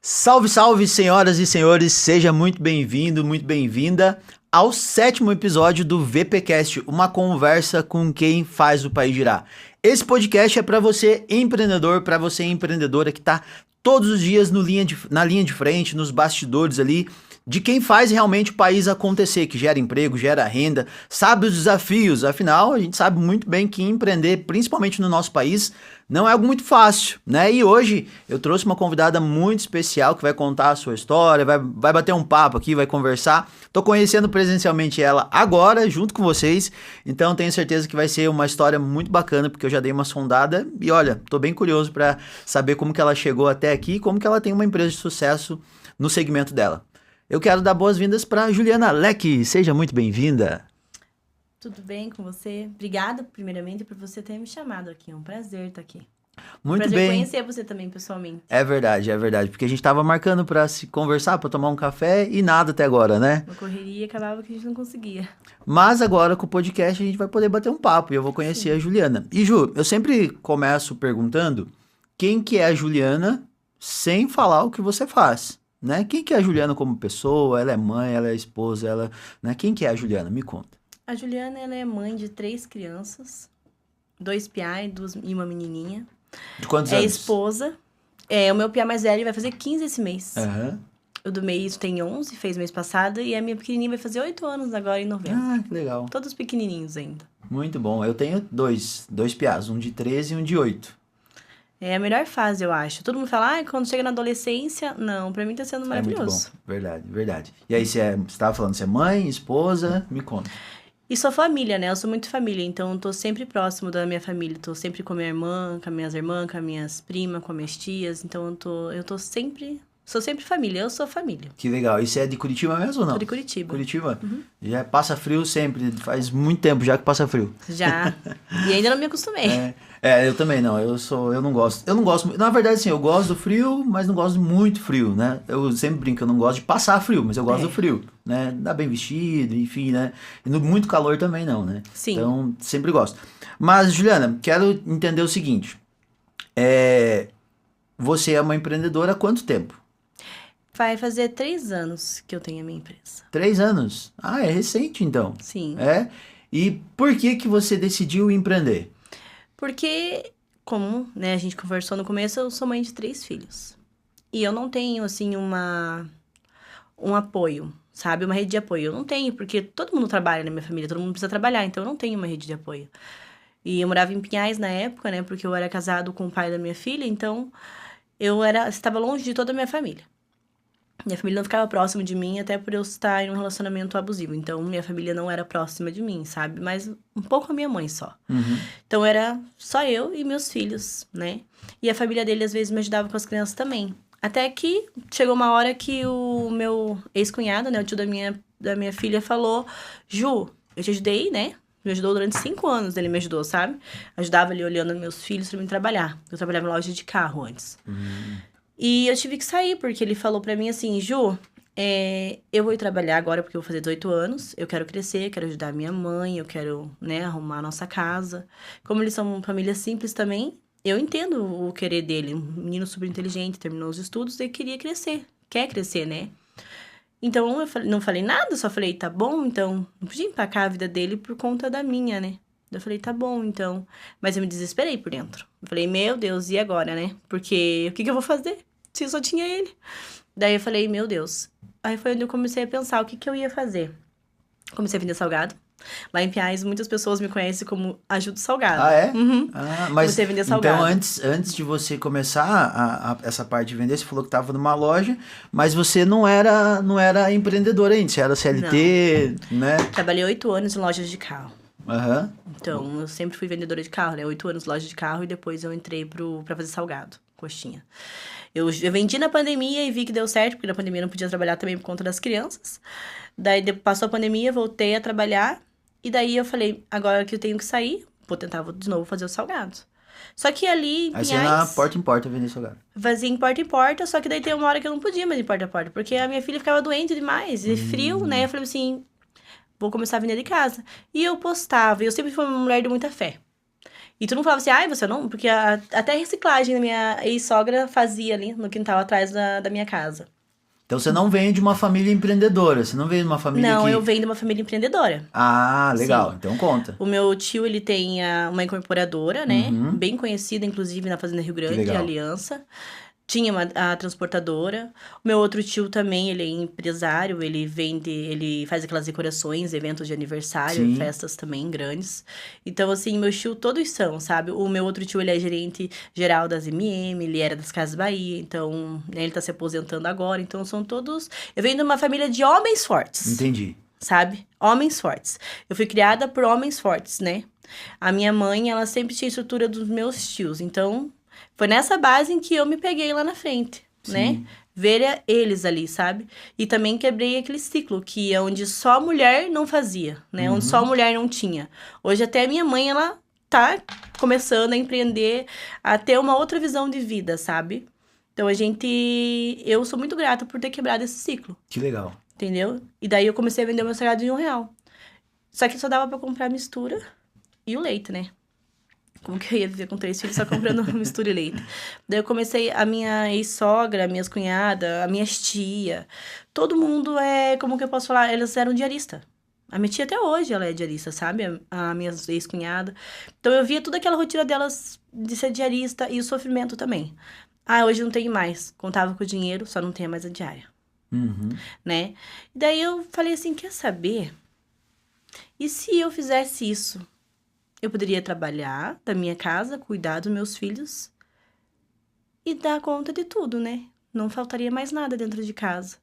Salve, salve, senhoras e senhores, seja muito bem-vindo, muito bem-vinda ao 7º episódio do VPcast, uma conversa com quem faz o país girar. Esse podcast é para você empreendedor, para você empreendedora que está todos os dias na linha de frente, nos bastidores ali, de quem faz realmente o país acontecer, que gera emprego, gera renda, sabe os desafios. Afinal, a gente sabe muito bem que empreender, principalmente no nosso país, não é algo muito fácil, né? E hoje eu trouxe uma convidada muito especial que vai contar a sua história, vai bater um papo aqui, vai conversar. Tô conhecendo presencialmente ela agora, junto com vocês, então tenho certeza que vai ser uma história muito bacana, porque eu já dei uma sondada e olha, tô bem curioso para saber como que ela chegou até aqui e como que ela tem uma empresa de sucesso no segmento dela. Eu quero dar boas-vindas para Juliana Leque. Seja muito bem-vinda. Tudo bem com você? Obrigada, primeiramente, por você ter me chamado aqui. É um prazer estar aqui. Muito prazer bem. Conhecer você também, pessoalmente. É verdade, porque a gente tava marcando para se conversar, para tomar um café e nada até agora, né? Uma correria acabava que a gente não conseguia. Mas agora com o podcast a gente vai poder bater um papo e eu vou conhecer a Juliana. E Ju, eu sempre começo perguntando quem que é a Juliana sem falar o que você faz. Né? Quem que é a Juliana como pessoa? Ela é mãe, ela é esposa, né? Quem que é a Juliana? Me conta. A Juliana, ela é mãe de 3 crianças, 2 piá e uma menininha. De quantos anos? É esposa. O meu piá mais velho vai fazer 15 esse mês. Aham. O do meio tem 11, fez mês passado, e a minha pequenininha vai fazer 8 anos agora em novembro. Ah, que legal. Todos pequenininhos ainda. Muito bom. Eu tenho dois piás, um de 13 e um de 8. É a melhor fase, eu acho. Todo mundo fala, quando chega na adolescência... Não, pra mim tá sendo maravilhoso. É muito bom, verdade. E aí, você tava falando, você é mãe, esposa? Me conta. E sou família, né? Eu sou muito família, então eu tô sempre próximo da minha família. Tô sempre com a minha irmã, com as minhas irmãs, com as minhas primas, com as minhas tias. Então eu tô sempre... Sou sempre família, eu sou família. Que legal. E você é de Curitiba mesmo ou não? Sou de Curitiba. Curitiba? Uhum. Já passa frio sempre, faz muito tempo já que passa frio. Já. E ainda não me acostumei. Eu também não. Eu não gosto. Na verdade, sim, eu gosto do frio, mas não gosto de muito frio, né? Eu sempre brinco, eu não gosto de passar frio, mas eu gosto do frio, né? Dá bem vestido, enfim, né? E no muito calor também não, né? Sim. Então, sempre gosto. Mas, Juliana, quero entender o seguinte. Você é uma empreendedora há quanto tempo? Vai fazer 3 anos que eu tenho a minha empresa. 3 anos? Ah, é recente então. Sim. E por que você decidiu empreender? Porque, como né, a gente conversou no começo, eu sou mãe de 3 filhos. E eu não tenho, assim, um apoio, sabe? Uma rede de apoio. Eu não tenho, porque todo mundo trabalha na minha família, todo mundo precisa trabalhar, então eu não tenho uma rede de apoio. E eu morava em Pinhais na época, né? Porque eu era casado com o pai da minha filha, então estava longe de toda a minha família. Minha família não ficava próxima de mim, até por eu estar em um relacionamento abusivo. Então, minha família não era próxima de mim, sabe? Mas um pouco a minha mãe só. Uhum. Então, era só eu e meus filhos, né? E a família dele, às vezes, me ajudava com as crianças também. Até que chegou uma hora que o meu ex-cunhado, né? O tio da minha filha falou... Ju, eu te ajudei, né? Me ajudou durante 5 anos, ele me ajudou, sabe? Ajudava ele olhando meus filhos pra mim trabalhar. Eu trabalhava em loja de carro antes. E eu tive que sair, porque ele falou pra mim assim, Ju, eu vou ir trabalhar agora porque eu vou fazer 18 anos, eu quero crescer, quero ajudar minha mãe, eu quero, né, arrumar a nossa casa. Como eles são uma família simples também, eu entendo o querer dele, um menino super inteligente, terminou os estudos e queria crescer, quer crescer, né? Então, não falei nada, só falei, tá bom, então, não podia empacar a vida dele por conta da minha, né? Eu falei, tá bom, então. Mas eu me desesperei por dentro. Eu falei, meu Deus, e agora, né? Porque o que eu vou fazer se só tinha ele? Daí eu falei, meu Deus. Aí foi onde eu comecei a pensar o que eu ia fazer. Comecei a vender salgado. Lá em Pinhais, muitas pessoas me conhecem como Ajuda Salgado. Ah, é? Uhum. Mas comecei a vender salgado. Então, antes de você começar essa parte de vender, você falou que estava numa loja, mas você não era empreendedora ainda, você era CLT, né? Trabalhei 8 anos em lojas de carro. Aham. Então, eu sempre fui vendedora de carro, né? 8 anos loja de carro e depois eu entrei pra fazer salgado, coxinha. Eu vendi na pandemia e vi que deu certo, porque na pandemia eu não podia trabalhar também por conta das crianças. Daí passou a pandemia, voltei a trabalhar. E daí eu falei, agora que eu tenho que sair, vou tentar de novo fazer os salgados. Só que ali em Aí Pinhais... você ia na porta em porta vender salgado. Fazia em porta, só que daí tem uma hora que eu não podia mais em porta a porta. Porque a minha filha ficava doente demais, e frio, né? Eu falei assim, vou começar a vender de casa. E eu postava, e eu sempre fui uma mulher de muita fé. E tu não falava assim, ai, você não... Porque até reciclagem da minha ex-sogra fazia ali no quintal atrás da minha casa. Então você não vem de uma família empreendedora, você não vem de uma família Não, que... eu venho de uma família empreendedora. Ah, legal. Sim. Então conta. O meu tio, ele tem uma incorporadora, né? Uhum. Bem conhecida, inclusive, na Fazenda Rio Grande, legal. a Aliança. Tinha a transportadora. O meu outro tio também, ele é empresário, ele vende, ele faz aquelas decorações, eventos de aniversário, Sim. festas também grandes. Então, assim, meus tios todos são, sabe? O meu outro tio, ele é gerente geral das MM, ele era das Casas Bahia, então, né, ele tá se aposentando agora. Então, são todos... Eu venho de uma família de homens fortes. Entendi. Sabe? Homens fortes. Eu fui criada por homens fortes, né? A minha mãe, ela sempre tinha a estrutura dos meus tios. Então, foi nessa base em que eu me peguei lá na frente, né? Ver eles ali, sabe? E também quebrei aquele ciclo, que é onde só mulher não fazia, né? Onde só mulher não tinha. Hoje até a minha mãe, ela tá começando a empreender, a ter uma outra visão de vida, sabe? Então, eu sou muito grata por ter quebrado esse ciclo. Que legal. Entendeu? E daí eu comecei a vender o meu salgado de R$1. Só que só dava pra comprar mistura e o leite, né? Como que eu ia viver com 3 filhos só comprando mistura e leite? Daí eu comecei, a minha ex-sogra, minhas cunhadas, a minha tia, todo mundo como que eu posso falar? Elas eram diarista. A minha tia até hoje, ela é diarista, sabe? A minha ex-cunhada. Então eu via toda aquela rotina delas de ser diarista e o sofrimento também. Ah, hoje não tem mais. Contava com o dinheiro, só não tem mais a diária. Né? E daí eu falei assim, quer saber? E se eu fizesse isso? Eu poderia trabalhar da minha casa, cuidar dos meus filhos e dar conta de tudo, né? Não faltaria mais nada dentro de casa.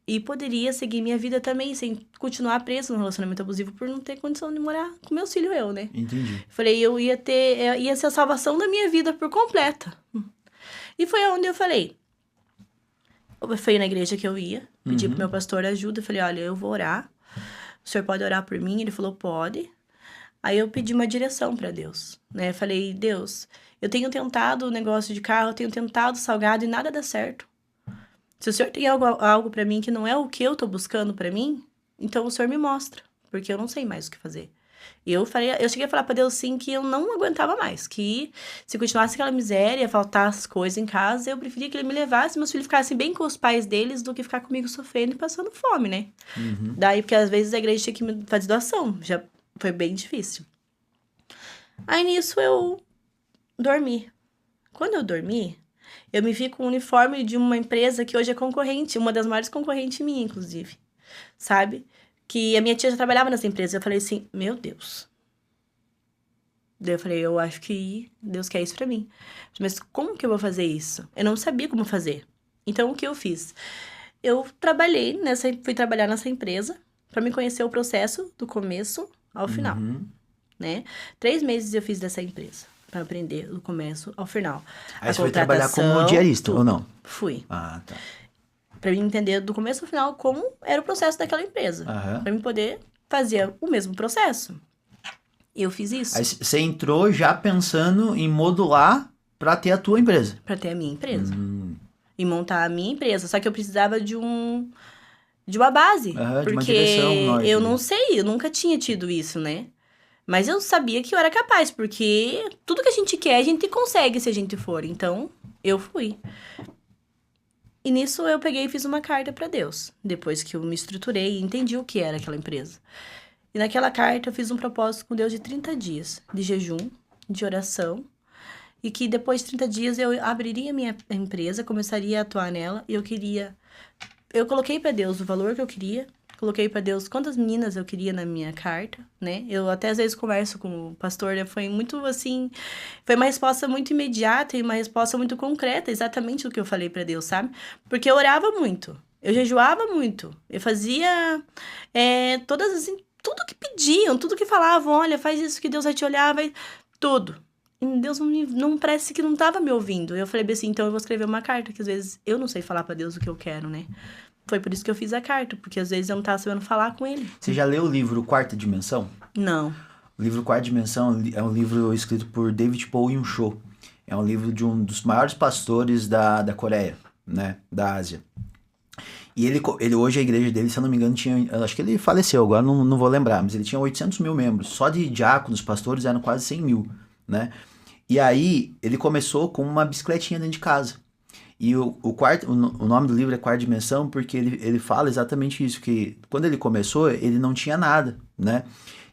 E poderia seguir minha vida também, sem continuar presa no relacionamento abusivo por não ter condição de morar com meus filhos, eu, né? Entendi. Falei, ia ser a salvação da minha vida por completa. E foi onde eu falei, foi na igreja que eu ia, pedi pro meu pastor ajuda, eu falei, olha, eu vou orar, o senhor pode orar por mim? Ele falou, pode. Aí eu pedi uma direção pra Deus, né? Eu falei, Deus, eu tenho tentado o negócio de carro, eu tenho tentado salgado e nada dá certo. Se o senhor tem algo pra mim que não é o que eu tô buscando pra mim, então o senhor me mostra, porque eu não sei mais o que fazer. Eu cheguei a falar pra Deus, sim, que eu não aguentava mais. Que se continuasse aquela miséria, faltar as coisas em casa, eu preferia que ele me levasse e meus filhos ficassem bem com os pais deles do que ficar comigo sofrendo e passando fome, né? Daí, porque às vezes a igreja tinha que me fazer doação. Já foi bem difícil. Aí, nisso, eu dormi. Quando eu dormi, eu me vi com o uniforme de uma empresa que hoje é concorrente, uma das maiores concorrentes minha, inclusive. Sabe? Que a minha tia já trabalhava nessa empresa. Eu falei assim, meu Deus. Daí eu falei, eu acho que Deus quer isso pra mim. Mas como que eu vou fazer isso? Eu não sabia como fazer. Então, o que eu fiz? Eu fui trabalhar nessa empresa pra me conhecer o processo do começo ao final, né? 3 meses eu fiz dessa empresa pra aprender do começo ao final. Aí você foi trabalhar como diarista, ou não? Fui. Ah, tá. Pra mim entender do começo ao final como era o processo daquela empresa. Pra mim poder fazer o mesmo processo. Eu fiz isso. Aí você entrou já pensando em modular pra ter a tua empresa. Pra ter a minha empresa. E montar a minha empresa. Só que eu precisava de uma base. De uma porque direção norte, eu né? não sei, eu nunca tinha tido isso, né? Mas eu sabia que eu era capaz, porque tudo que a gente quer, a gente consegue se a gente for. Então, eu fui. E nisso eu peguei e fiz uma carta pra Deus. Depois que eu me estruturei e entendi o que era aquela empresa. E naquela carta eu fiz um propósito com Deus de 30 dias. De jejum, de oração. E que depois de 30 dias eu abriria minha empresa, começaria a atuar nela. E eu coloquei pra Deus o valor que eu queria. Coloquei pra Deus quantas meninas eu queria na minha carta, né? Eu até às vezes converso com o pastor, né? Foi muito assim... Foi uma resposta muito imediata e uma resposta muito concreta, exatamente o que eu falei pra Deus, sabe? Porque eu orava muito, eu jejuava muito, eu fazia todas assim, tudo que pediam, tudo que falavam, olha, faz isso que Deus vai te olhar, vai... Tudo. E Deus não parece que não tava me ouvindo. Eu falei assim, então eu vou escrever uma carta, que às vezes eu não sei falar pra Deus o que eu quero, né? Foi por isso que eu fiz a carta, porque às vezes eu não tava sabendo falar com ele. Você já leu o livro Quarta Dimensão? Não. O livro Quarta Dimensão é um livro escrito por David Paul Yun-Cho. É um livro de um dos maiores pastores da Coreia, né? Da Ásia. E ele hoje, a igreja dele, se eu não me engano, acho que ele faleceu, agora não vou lembrar, mas ele tinha 800 mil membros. Só de diáconos, pastores, eram quase 100 mil né? E aí, ele começou com uma bicicletinha dentro de casa. E o nome do livro é Quarta Dimensão, porque ele fala exatamente isso, que quando ele começou, ele não tinha nada, né?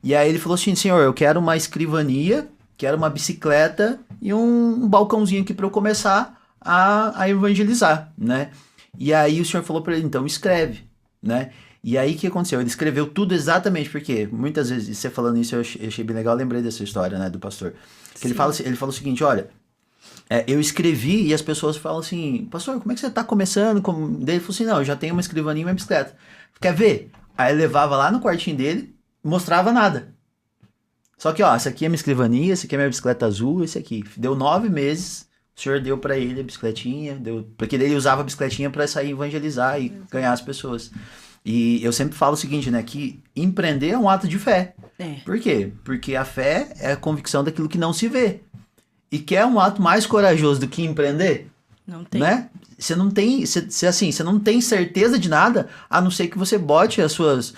E aí ele falou assim, senhor, eu quero uma escrivania, quero uma bicicleta e um balcãozinho aqui para eu começar a evangelizar, né? E aí o senhor falou para ele, então escreve, né? E aí o que aconteceu? Ele escreveu tudo exatamente, porque muitas vezes, você falando isso, eu achei bem legal, eu lembrei dessa história, né, do pastor. Que ele falou o seguinte, olha, eu escrevi e as pessoas falam assim, pastor, como é que você tá começando? Daí ele falou assim, não, eu já tenho uma escrivaninha e uma bicicleta. Quer ver? Aí ele levava lá no quartinho dele, mostrava nada. Só que, ó, essa aqui é minha escrivaninha, essa aqui é minha bicicleta azul, esse aqui. Deu 9 meses, o senhor deu pra ele a bicicletinha, porque daí ele usava a bicicletinha pra sair evangelizar e ganhar as pessoas. E eu sempre falo o seguinte, né, que empreender é um ato de fé. Por quê? Porque a fé é a convicção daquilo que não se vê. E quer um ato mais corajoso do que empreender? Não tem. Né? Você não tem, você não tem certeza de nada, a não ser que você bote as suas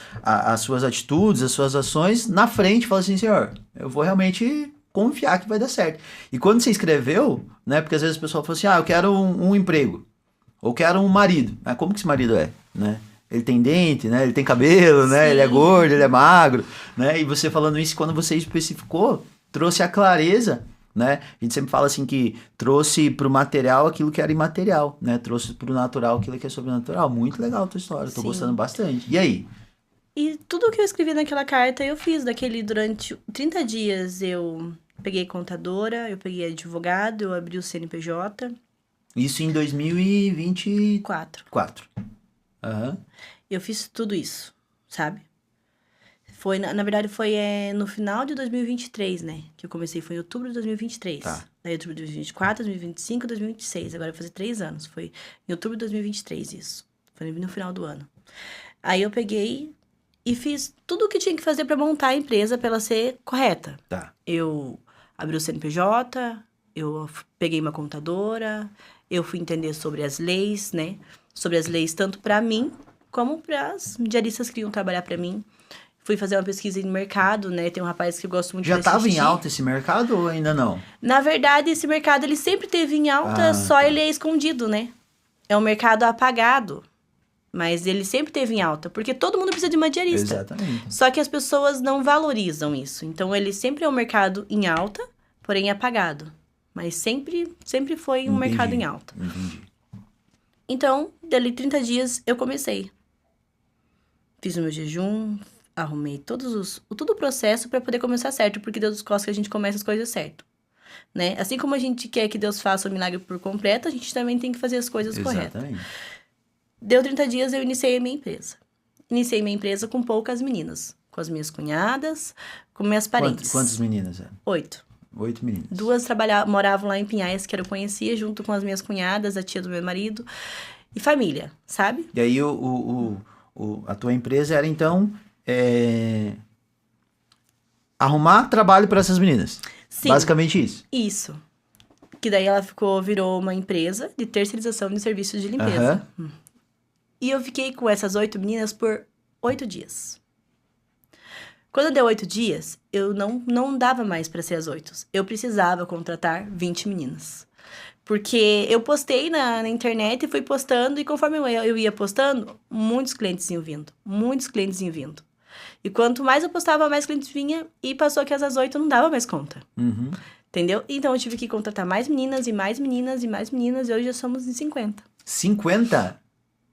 atitudes, as suas ações na frente e fala assim, senhor, eu vou realmente confiar que vai dar certo. E quando você escreveu, né, porque às vezes o pessoal fala assim, eu quero um emprego, ou quero um marido. Como que esse marido é, né? Ele tem dente, né? Ele tem cabelo, né? Sim. Ele é gordo, ele é magro, né? E você falando isso, quando você especificou, trouxe a clareza, né? A gente sempre fala assim que trouxe pro material aquilo que era imaterial, né? Trouxe pro natural aquilo que é sobrenatural. Muito legal a tua história, tô gostando bastante. E aí? E tudo que eu escrevi naquela carta eu fiz durante 30 dias. Eu peguei contadora, eu peguei advogado, eu abri o CNPJ. Isso em 2024. Aham. Eu fiz tudo isso, sabe? Na verdade, foi no final de 2023, né? Que eu comecei, foi em outubro de 2023. Tá. Daí outubro de 2024, 2025, 2026. Agora vai fazer 3 anos. Foi em outubro de 2023 isso. Foi no final do ano. Aí eu peguei e fiz tudo o que tinha que fazer para montar a empresa para ela ser correta. Tá. Eu abri o CNPJ, eu peguei uma contadora, eu fui entender sobre as leis, né? Sobre as leis tanto para mim, como para as diaristas que iam trabalhar para mim. Fui fazer uma pesquisa no mercado, né? Tem um rapaz que eu gosto muito de assistir. Já estava em alta esse mercado ou ainda não? Na verdade, esse mercado, ele sempre teve em alta, só ele é escondido, né? É um mercado apagado. Mas ele sempre teve em alta, porque todo mundo precisa de uma diarista. Exatamente. Só que as pessoas não valorizam isso. Então, ele sempre é um mercado em alta, porém apagado. Mas sempre foi um mercado em alta. Entendi. Então, dali 30 dias, eu comecei. Fiz o meu jejum, arrumei todo o processo para poder começar certo, porque Deus gosta que a gente comece as coisas certo, né? Assim como a gente quer que Deus faça o milagre por completo, a gente também tem que fazer as coisas corretas. Deu 30 dias, eu iniciei a minha empresa. Iniciei minha empresa com poucas meninas, com as minhas cunhadas, com minhas parentes. Quantas meninas eram? 8. 8 meninas. 2 moravam lá em Pinhais, que eu conhecia, junto com as minhas cunhadas, a tia do meu marido, e família, sabe? E aí a tua empresa era, então, arrumar trabalho para essas meninas. Sim. Basicamente isso. Isso. Que daí ela virou uma empresa de terceirização de serviços de limpeza. E eu fiquei com essas 8 meninas por 8 dias. Quando deu 8 dias, eu não dava mais para ser as 8. Eu precisava contratar 20 meninas. Porque eu postei na internet e fui postando, e conforme eu ia postando, muitos clientes iam vindo. E quanto mais eu postava, mais clientes vinham, e passou que essas 8 não dava mais conta. Uhum. Entendeu? Então eu tive que contratar mais meninas, e mais meninas, e mais meninas, e hoje já somos em 50. 50?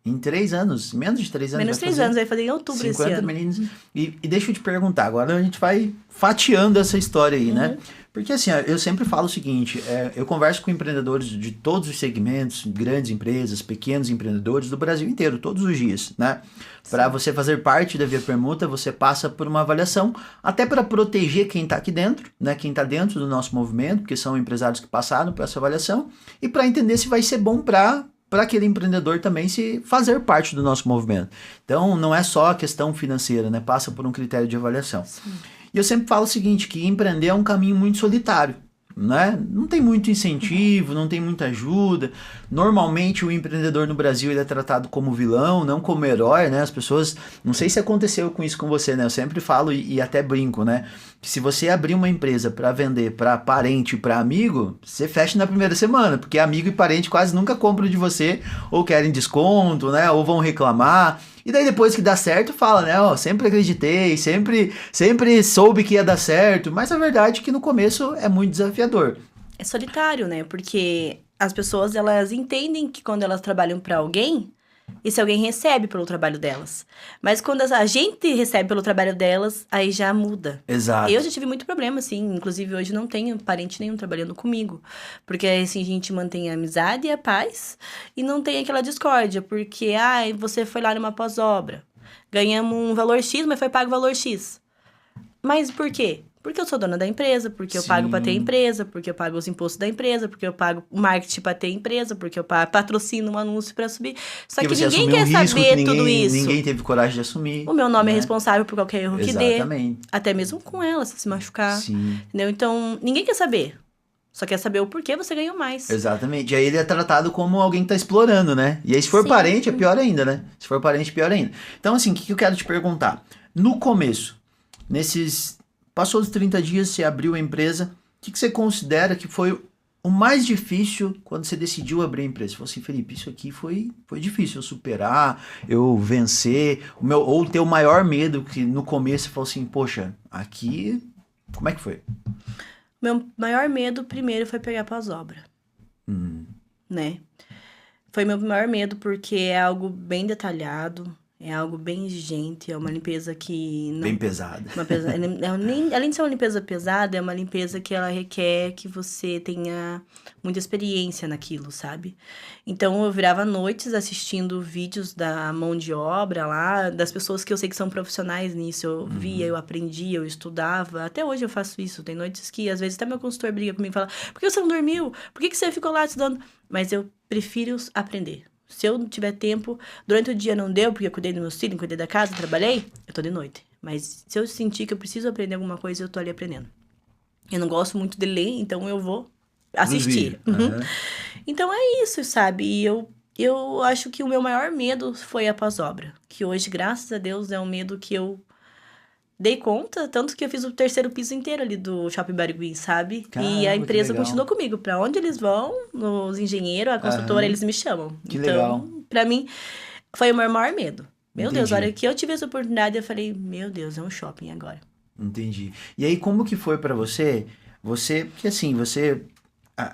Em 3 anos? Menos de 3 anos? Menos de 3 anos, vai fazer em outubro esse ano. 50 meninos. E deixa eu te perguntar, agora a gente vai fatiando essa história aí, né? Porque assim, eu sempre falo o seguinte, eu converso com empreendedores de todos os segmentos, grandes empresas, pequenos empreendedores do Brasil inteiro, todos os dias, né? Para você fazer parte da Via Permuta, você passa por uma avaliação, até para proteger quem está aqui dentro, né? Quem está dentro do nosso movimento, porque são empresários que passaram por essa avaliação, e para entender se vai ser bom para aquele empreendedor também se fazer parte do nosso movimento. Então, não é só a questão financeira, né? Passa por um critério de avaliação. Sim. E eu sempre falo o seguinte, que empreender é um caminho muito solitário, né? Não tem muito incentivo, não tem muita ajuda. Normalmente o empreendedor no Brasil ele é tratado como vilão, não como herói, né? As pessoas, não sei se aconteceu com isso com você, né? Eu sempre falo e até brinco, né? Que se você abrir uma empresa para vender para parente e para amigo, você fecha na primeira semana, porque amigo e parente quase nunca compram de você ou querem desconto, né? Ou vão reclamar. E daí depois que dá certo, fala, né? Ó, sempre acreditei, sempre soube que ia dar certo. Mas a verdade é que no começo é muito desafiador. É solitário, né? Porque as pessoas, elas entendem que quando elas trabalham pra alguém, esse alguém recebe pelo trabalho delas. Mas quando a gente recebe pelo trabalho delas, aí já muda. Exato. Eu já tive muito problema, assim. Inclusive, hoje não tenho parente nenhum trabalhando comigo. Porque, assim, a gente mantém a amizade e a paz. E não tem aquela discórdia. Porque, você foi lá numa pós-obra. Ganhamos um valor X, mas foi pago o valor X. Mas por quê? Porque eu sou dona da empresa, porque eu pago pra ter empresa, porque eu pago os impostos da empresa, porque eu pago o marketing pra ter empresa, porque eu patrocino um anúncio pra subir. Só que ninguém quer saber tudo isso. Ninguém teve coragem de assumir. O meu nome né? é responsável por qualquer erro que dê. Exatamente. Até mesmo com ela, se machucar. Sim. Entendeu? Então, ninguém quer saber. Só quer saber o porquê você ganhou mais. Exatamente. E aí ele é tratado como alguém que tá explorando, né? E aí se for Sim. parente, é pior ainda, né? Se for parente, pior ainda. Então, assim, o que eu quero te perguntar? No começo, passou os 30 dias, você abriu a empresa, o que você considera que foi o mais difícil quando você decidiu abrir a empresa? Você falou assim, Felipe, isso aqui foi difícil eu superar, eu vencer, ou ter o maior medo, que no começo você falou assim, poxa, aqui, como é que foi? Meu maior medo, primeiro, foi pegar pós-obra. Né? Foi meu maior medo, porque é algo bem detalhado, é algo bem exigente, é uma limpeza que... Bem pesada. Além de ser uma limpeza pesada, é uma limpeza que ela requer que você tenha muita experiência naquilo, sabe? Então, eu virava noites assistindo vídeos da mão de obra lá, das pessoas que eu sei que são profissionais nisso. Eu via, eu aprendia, eu estudava. Até hoje eu faço isso. Tem noites que, às vezes, até meu consultor briga comigo e fala, por que você não dormiu? Por que você ficou lá estudando? Mas eu prefiro aprender. Se eu não tiver tempo, durante o dia não deu, porque eu cuidei dos meus filhos, cuidei da casa, trabalhei, eu tô de noite. Mas se eu sentir que eu preciso aprender alguma coisa, eu tô ali aprendendo. Eu não gosto muito de ler, então eu vou assistir. Então é isso, sabe? E eu acho que o meu maior medo foi a pós-obra. Que hoje, graças a Deus, é um medo que eu dei conta, tanto que eu fiz o terceiro piso inteiro ali do Shopping Barigui, sabe? Caramba, e a empresa que legal. continuou comigo. Pra onde eles vão, os engenheiros, a construtora, eles me chamam. Que então, legal. Pra mim, foi o meu maior medo. Meu Deus, Entendi. a hora que eu tive essa oportunidade, eu falei, meu Deus, é um shopping agora. Entendi. E aí, como que foi pra você? Porque assim,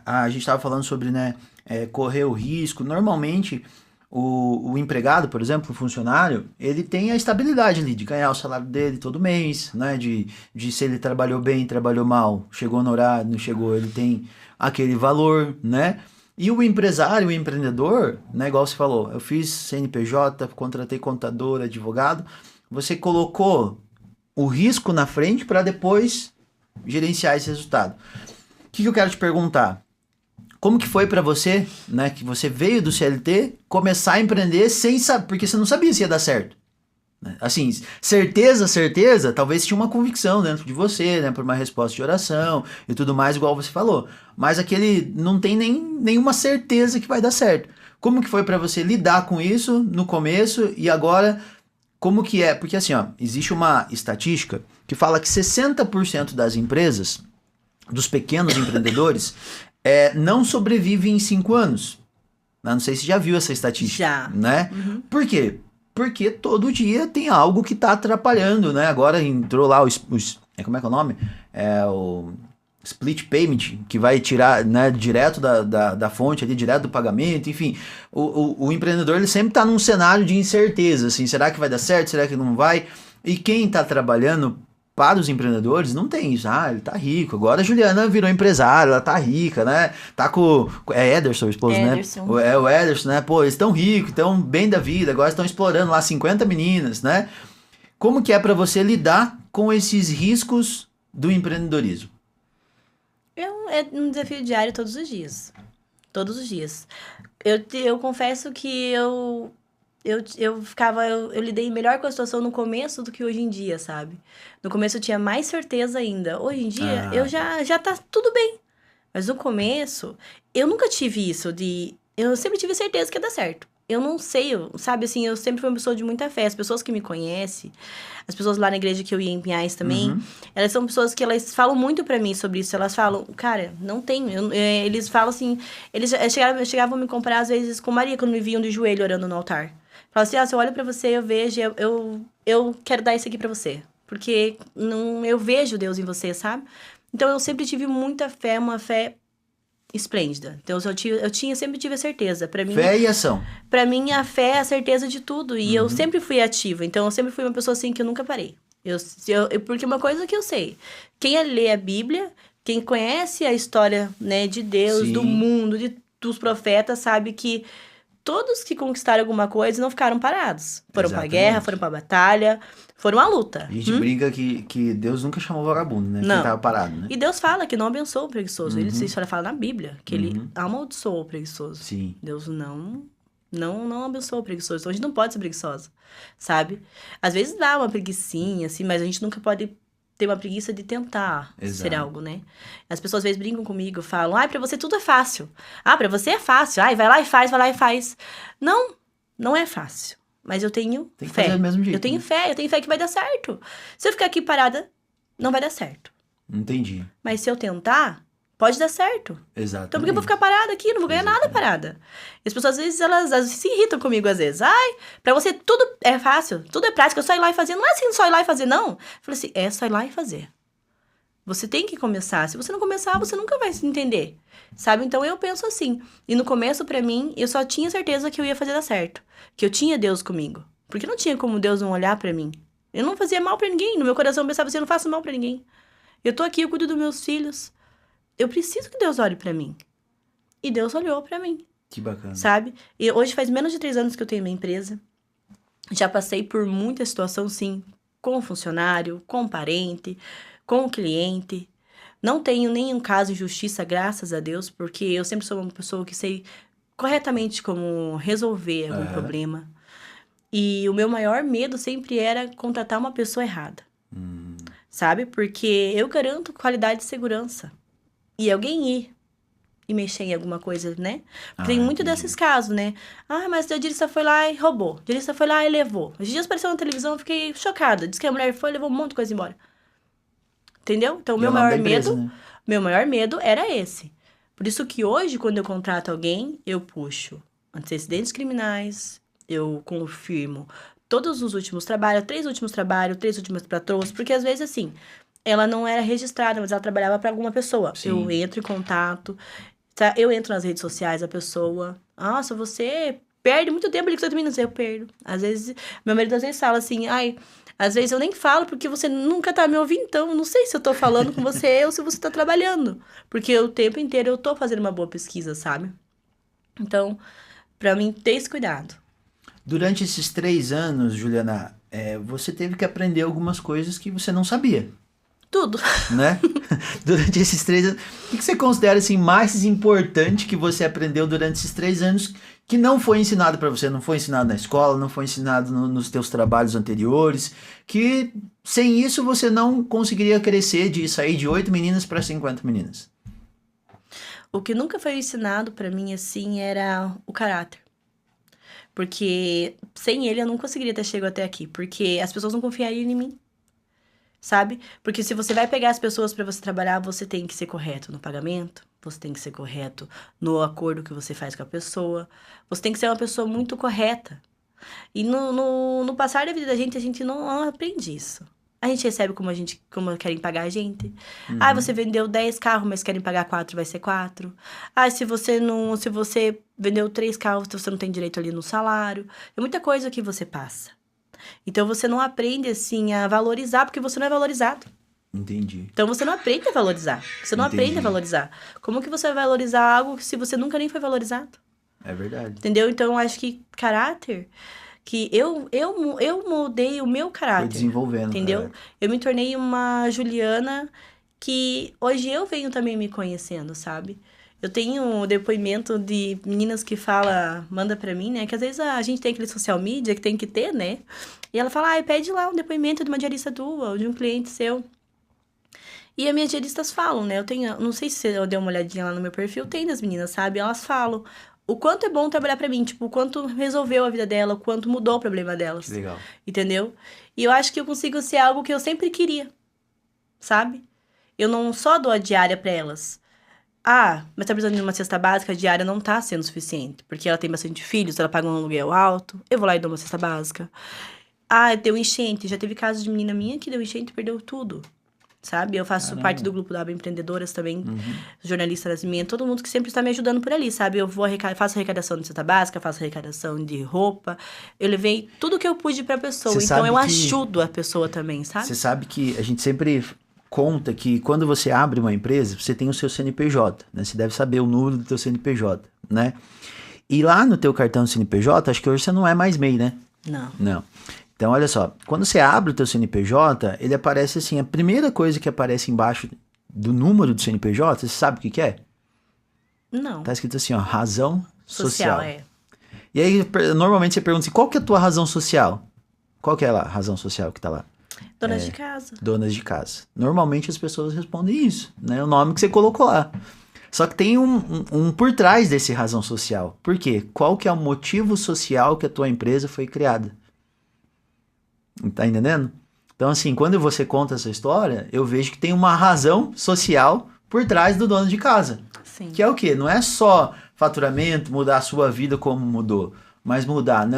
a gente tava falando sobre, né, correr o risco. Normalmente, o empregado, por exemplo, o funcionário, ele tem a estabilidade ali de ganhar o salário dele todo mês, né? De se ele trabalhou bem, trabalhou mal, chegou no horário, não chegou, ele tem aquele valor, né? E o empresário, o empreendedor, né? Igual você falou, eu fiz CNPJ, contratei contador, advogado. Você colocou o risco na frente para depois gerenciar esse resultado. O que eu quero te perguntar? Como que foi para você, né, que você veio do CLT, começar a empreender sem saber, porque você não sabia se ia dar certo. Né? Assim, certeza, talvez tinha uma convicção dentro de você, né, por uma resposta de oração e tudo mais, igual você falou. Mas aquele não tem nenhuma certeza que vai dar certo. Como que foi para você lidar com isso no começo e agora, como que é? Porque assim, ó, existe uma estatística que fala que 60% das empresas, dos pequenos empreendedores, não sobrevive em 5 anos. Não sei se já viu essa estatística. Já. Né? Por quê? Porque todo dia tem algo que está atrapalhando, né? Agora entrou lá como é que é o nome? O split payment, que vai tirar, né, direto da fonte ali, direto do pagamento, enfim. O empreendedor, ele sempre está num cenário de incerteza, assim, será que vai dar certo? Será que não vai? E quem está trabalhando para os empreendedores, não tem isso. Ele tá rico. Agora a Juliana virou empresária, ela tá rica, né? Tá com... É Ederson, o esposo, Ederson. Né? O Ederson, né? Pô, eles estão ricos, estão bem da vida, agora estão explorando lá 50 meninas, né? Como que é para você lidar com esses riscos do empreendedorismo? É um desafio diário todos os dias. Todos os dias. Eu confesso que eu lidei melhor com a situação no começo do que hoje em dia, sabe? No começo eu tinha mais certeza ainda. Hoje em dia, eu já tá tudo bem. Mas no começo, eu nunca tive isso de... Eu sempre tive certeza que ia dar certo. Eu não sei, sabe, assim, eu sempre fui uma pessoa de muita fé. As pessoas que me conhecem, as pessoas lá na igreja que eu ia em Pinhais também, elas são pessoas que elas falam muito pra mim sobre isso. Elas falam, cara, não tem. Eles falam assim, eles chegavam a me comparar às vezes com Maria, quando me viam de joelho orando no altar. Falavam assim, se eu olho pra você, eu vejo, eu quero dar isso aqui pra você. Porque eu vejo Deus em você, sabe? Então, eu sempre tive muita fé, uma fé esplêndida. Então, sempre tive a certeza. Fé e ação. Pra mim, a fé é a certeza de tudo. E eu sempre fui ativa. Então, eu sempre fui uma pessoa assim que eu nunca parei. Porque uma coisa que eu sei, quem lê a Bíblia, quem conhece a história, né, de Deus, Sim. do mundo, dos profetas, sabe que todos que conquistaram alguma coisa não ficaram parados. Foram pra Exatamente. guerra, foram pra batalha, foram à luta. A gente brinca que Deus nunca chamou vagabundo, né? Não. Quem tava parado, né? E Deus fala que não abençoa o preguiçoso. Isso fala na Bíblia, que ele amaldiçoa o preguiçoso. Sim. Deus não abençoa o preguiçoso. Então, a gente não pode ser preguiçosa, sabe? Às vezes dá uma preguicinha, assim, mas a gente nunca pode ter uma preguiça de tentar ser algo, né? As pessoas às vezes brincam comigo, falam, pra você tudo é fácil. Pra você é fácil. Vai lá e faz. Não é fácil. Mas eu tenho Tem que fé. fazer do mesmo jeito, Eu tenho né? fé que vai dar certo. Se eu ficar aqui parada, não vai dar certo. Entendi. Mas se eu tentar, pode dar certo. Exatamente. Então por que eu vou ficar parada aqui? Eu não vou ganhar nada parada. E as pessoas, às vezes, elas se irritam comigo, às vezes. Pra você tudo é fácil, tudo é prático, é só ir lá e fazer. Não é assim, só ir lá e fazer, não. Eu falei assim, é só ir lá e fazer. Você tem que começar. Se você não começar, você nunca vai se entender. Sabe? Então, eu penso assim. E no começo, pra mim, eu só tinha certeza que eu ia fazer dar certo. Que eu tinha Deus comigo. Porque não tinha como Deus não olhar pra mim. Eu não fazia mal pra ninguém. No meu coração eu pensava assim, eu não faço mal pra ninguém. Eu tô aqui, eu cuido dos meus filhos. Eu preciso que Deus olhe pra mim. E Deus olhou pra mim. Que bacana. Sabe? E hoje faz menos de 3 anos que eu tenho minha empresa. Já passei por muita situação, sim. Com o funcionário, com o parente, com o cliente. Não tenho nenhum caso de injustiça, graças a Deus. Porque eu sempre sou uma pessoa que sei corretamente como resolver algum problema. E o meu maior medo sempre era contratar uma pessoa errada. Sabe? Porque eu garanto qualidade e segurança. E alguém ir e mexer em alguma coisa, né? Tem muito desses casos, né? Mas o dirista foi lá e roubou. O dirista foi lá e levou. Esses dias apareceu na televisão, eu fiquei chocada. Diz que a mulher foi e levou um monte de coisa embora. Entendeu? Então, o meu maior medo... Né? Meu maior medo era esse. Por isso que hoje, quando eu contrato alguém, eu puxo antecedentes criminais, eu confirmo todos os últimos trabalhos, 3 últimos trabalhos, 3 últimas patroas, porque às vezes, assim, ela não era registrada, mas ela trabalhava para alguma pessoa. Sim. Eu entro em contato, tá? Eu entro nas redes sociais da pessoa. Nossa, você perde muito tempo ali com 8 minutos. Eu perdo. Às vezes, meu marido às vezes fala assim, às vezes eu nem falo porque você nunca tá me ouvindo, então eu não sei se eu tô falando com você ou se você tá trabalhando. Porque o tempo inteiro eu tô fazendo uma boa pesquisa, sabe? Então, pra mim, ter esse cuidado. Durante esses 3 anos, Juliana, você teve que aprender algumas coisas que você não sabia. Tudo. Né? Durante esses 3 anos. O que você considera assim, mais importante que você aprendeu durante esses 3 anos que não foi ensinado para você? Não foi ensinado na escola, não foi ensinado nos teus trabalhos anteriores, que sem isso você não conseguiria crescer de sair de 8 meninas para 50 meninas? O que nunca foi ensinado para mim, assim, era o caráter. Porque sem ele eu não conseguiria ter chegado até aqui. Porque as pessoas não confiariam em mim. Sabe? Porque se você vai pegar as pessoas para você trabalhar, você tem que ser correto no pagamento, você tem que ser correto no acordo que você faz com a pessoa, você tem que ser uma pessoa muito correta. E no passar da vida da gente, a gente não aprende isso. A gente recebe como querem pagar a gente. Você vendeu 10 carros, mas querem pagar 4, vai ser 4. Se você vendeu 3 carros, você não tem direito ali no salário. É muita coisa que você passa. Então, você não aprende, assim, a valorizar, porque você não é valorizado. Entendi. Então, você não aprende a valorizar. Você não aprende a valorizar. Como que você vai valorizar algo se você nunca nem foi valorizado? É verdade. Entendeu? Então, eu acho que caráter... Que eu moldei o meu caráter. Foi desenvolvendo. Entendeu? Caráter. Eu me tornei uma Juliana que hoje eu venho também me conhecendo, sabe? Eu tenho um depoimento de meninas que manda pra mim, né? Que às vezes a gente tem aquele social media que tem que ter, né? E ela fala, pede lá um depoimento de uma diarista tua ou de um cliente seu. E as minhas diaristas falam, né? Eu tenho, não sei se eu dei uma olhadinha lá no meu perfil, tem das meninas, sabe? Elas falam o quanto é bom trabalhar pra mim, tipo, o quanto resolveu a vida dela, o quanto mudou o problema delas, Que legal. entendeu? E eu acho que eu consigo ser algo que eu sempre queria, sabe? Eu não só dou a diária pra elas. Ah, mas tá precisando de uma cesta básica, a diária não tá sendo suficiente, porque ela tem bastante filhos, ela paga um aluguel alto, eu vou lá e dou uma cesta básica. Ah, deu enchente, já teve casos de menina minha que deu enchente e perdeu tudo. Sabe? Eu faço Caramba. parte do grupo da Aba Empreendedoras também, jornalista das minhas, todo mundo que sempre está me ajudando por ali, sabe? Eu vou faço arrecadação de cesta básica, faço arrecadação de roupa. Eu levei tudo que eu pude pra pessoa. Cê Então sabe eu que- ajudo a pessoa também, sabe? Você sabe que a gente sempre conta que quando você abre uma empresa, você tem o seu CNPJ, né? Você deve saber o número do teu CNPJ, né? E lá no teu cartão CNPJ, acho que hoje você não é mais MEI, né? Não. Não. Então, olha só, quando você abre o teu CNPJ, ele aparece assim, a primeira coisa que aparece embaixo do número do CNPJ, você sabe o que que é? Não. Tá escrito assim, ó, razão social. É. E aí, normalmente você pergunta assim, qual que é a tua razão social? Qual que é a razão social que tá lá? Donas de casa. Donas de casa. Normalmente as pessoas respondem isso, né? O nome que você colocou lá. Só que tem um por trás desse razão social. Por quê? Qual que é o motivo social que a tua empresa foi criada? Tá entendendo? Então, assim, quando você conta essa história, eu vejo que tem uma razão social por trás do dono de casa. Sim. Que é o quê? Não é só faturamento, mudar a sua vida como mudou, mas mudar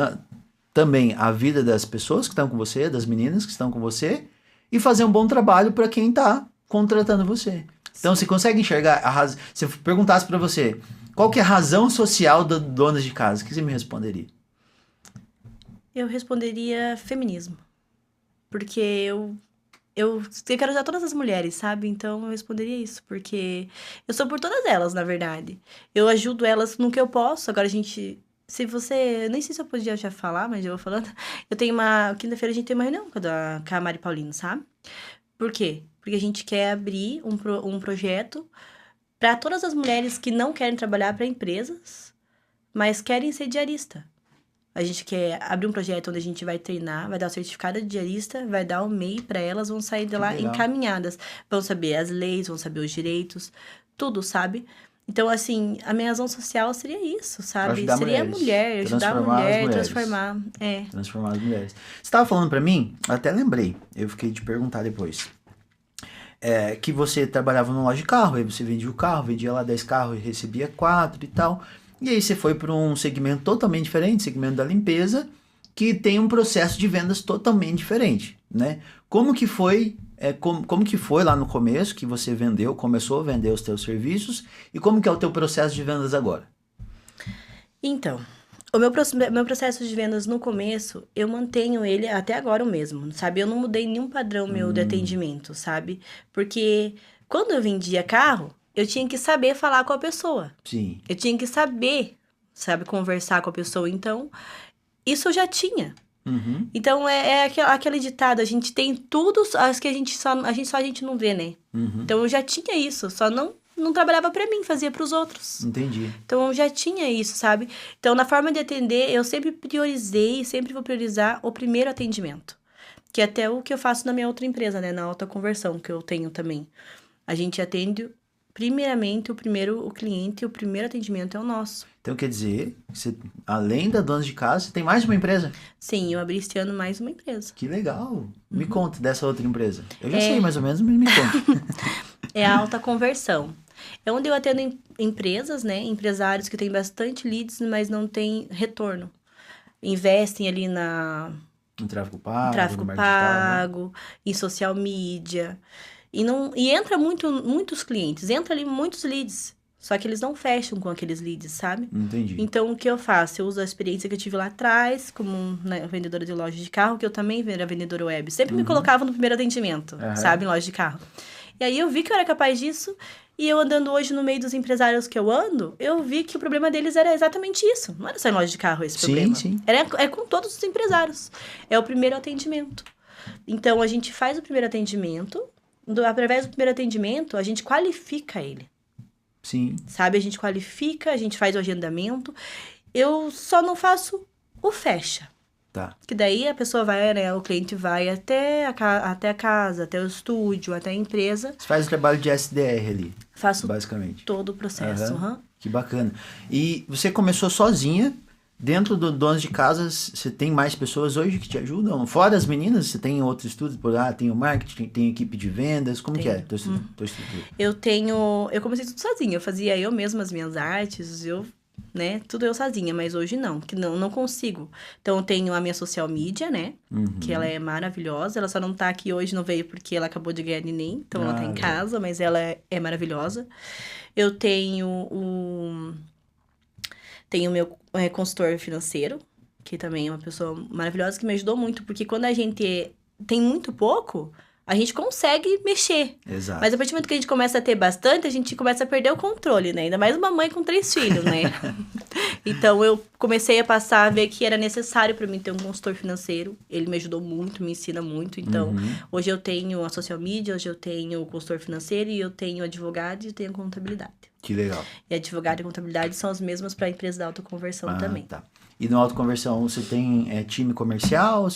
também a vida das pessoas que estão com você, das meninas que estão com você, e fazer um bom trabalho para quem está contratando você. Então, você consegue enxergar a razão. Se eu perguntasse para você, qual que é a razão social da dona de casa, o que você me responderia? Eu responderia feminismo. Porque eu quero ajudar todas as mulheres, sabe? Então eu responderia isso, porque eu sou por todas elas, na verdade. Eu ajudo elas no que eu posso. Agora a gente. Se você. Nem sei se eu podia já falar, mas eu vou falando. Eu tenho uma. Quinta-feira a gente tem uma reunião com a Mari Paulino, sabe? Por quê? Porque a gente quer abrir um projeto para todas as mulheres que não querem trabalhar para empresas, mas querem ser diarista. A gente quer abrir um projeto onde a gente vai treinar, vai dar o certificado de diarista, vai dar o MEI para elas, vão sair de lá legal. encaminhadas. Vão saber as leis, vão saber os direitos, tudo, sabe? Então, assim, a minha razão social seria isso, sabe? Ajudar Seria a mulheres, mulher, ajudar a transformar as mulher, mulheres. transformar. É. Transformar as mulheres. Você estava falando para mim, até lembrei, eu fiquei de perguntar depois, que você trabalhava numa loja de carro, aí você vendia o carro, vendia lá 10 carros e recebia 4 e tal. E aí você foi para um segmento totalmente diferente, segmento da limpeza, que tem um processo de vendas totalmente diferente, né? Como que foi, como que foi lá no começo que você começou a vender os teus serviços e como que é o teu processo de vendas agora? Então, o meu processo de vendas no começo, eu mantenho ele até agora o mesmo, sabe? Eu não mudei nenhum padrão meu de atendimento, sabe? Porque quando eu vendia carro, eu tinha que saber falar com a pessoa. Sim. Eu tinha que saber, sabe, conversar com a pessoa. Então, isso eu já tinha. Uhum. Então, é aquele ditado, a gente tem tudo, as que a gente não vê, né? Uhum. Então, eu já tinha isso, só não trabalhava pra mim, fazia pros outros. Entendi. Então, eu já tinha isso, sabe? Então, na forma de atender, eu sempre priorizei, sempre vou priorizar o primeiro atendimento. Que é até o que eu faço na minha outra empresa, né? Na alta conversão, que eu tenho também. A gente atende, primeiramente, o cliente, o primeiro atendimento é o nosso. Então quer dizer, você, além da dona de casa, você tem mais de uma empresa? Sim, eu abri este ano mais uma empresa. Que legal. Me conta dessa outra empresa. Eu já É. sei mais ou menos, mas me conta. É a alta conversão. É onde eu atendo empresas, né? Empresários que têm bastante leads, mas não têm retorno. Investem ali No tráfego em pago, tráfego no marketing digital, né? pago, em social media. E entra muitos clientes, entra ali muitos leads. Só que eles não fecham com aqueles leads, sabe? Entendi. Então, o que eu faço? Eu uso a experiência que eu tive lá atrás, como vendedora de loja de carro, que eu também era vendedora web. Sempre me colocava no primeiro atendimento, sabe? Em loja de carro. E aí, eu vi que eu era capaz disso. E eu andando hoje no meio dos empresários que eu ando, eu vi que o problema deles era exatamente isso. Não era só em loja de carro esse problema. Sim. É com todos os empresários. É o primeiro atendimento. Então, a gente faz o primeiro atendimento. Através do primeiro atendimento, a gente qualifica ele. Sim. Sabe? A gente qualifica, a gente faz o agendamento. Eu só não faço o fecha. Tá. Que daí a pessoa vai, né? O cliente vai até até a casa, até o estúdio, até a empresa. Você faz o trabalho de SDR ali, Faço basicamente. todo o processo. Aham. Aham. Que bacana. E você começou sozinha, dentro do Donos de Casas, você tem mais pessoas hoje que te ajudam? Fora as meninas, você tem outro estudo, tem o marketing, tem equipe de vendas, como que é tua estrutura? Eu comecei tudo sozinha, eu fazia eu mesma as minhas artes, né, tudo eu sozinha, mas hoje não, que não consigo. Então eu tenho a minha social media, né, que ela é maravilhosa, ela só não tá aqui hoje, não veio porque ela acabou de ganhar neném, então ela tá em casa, mas ela é maravilhosa. Eu tenho o meu consultor financeiro, que também é uma pessoa maravilhosa, que me ajudou muito, porque quando a gente tem muito pouco, a gente consegue mexer. Exato. Mas a partir do momento que a gente começa a ter bastante, a gente começa a perder o controle, né? Ainda mais uma mãe com 3 filhos, né? Então, eu comecei a passar a ver que era necessário para mim ter um consultor financeiro. Ele me ajudou muito, me ensina muito. Então, hoje eu tenho a social media, hoje eu tenho o consultor financeiro e eu tenho advogado e eu tenho contabilidade. Que legal. E advogado e contabilidade são as mesmas para a empresa da autoconversão também. Tá. E no autoconversão, você tem time comercial?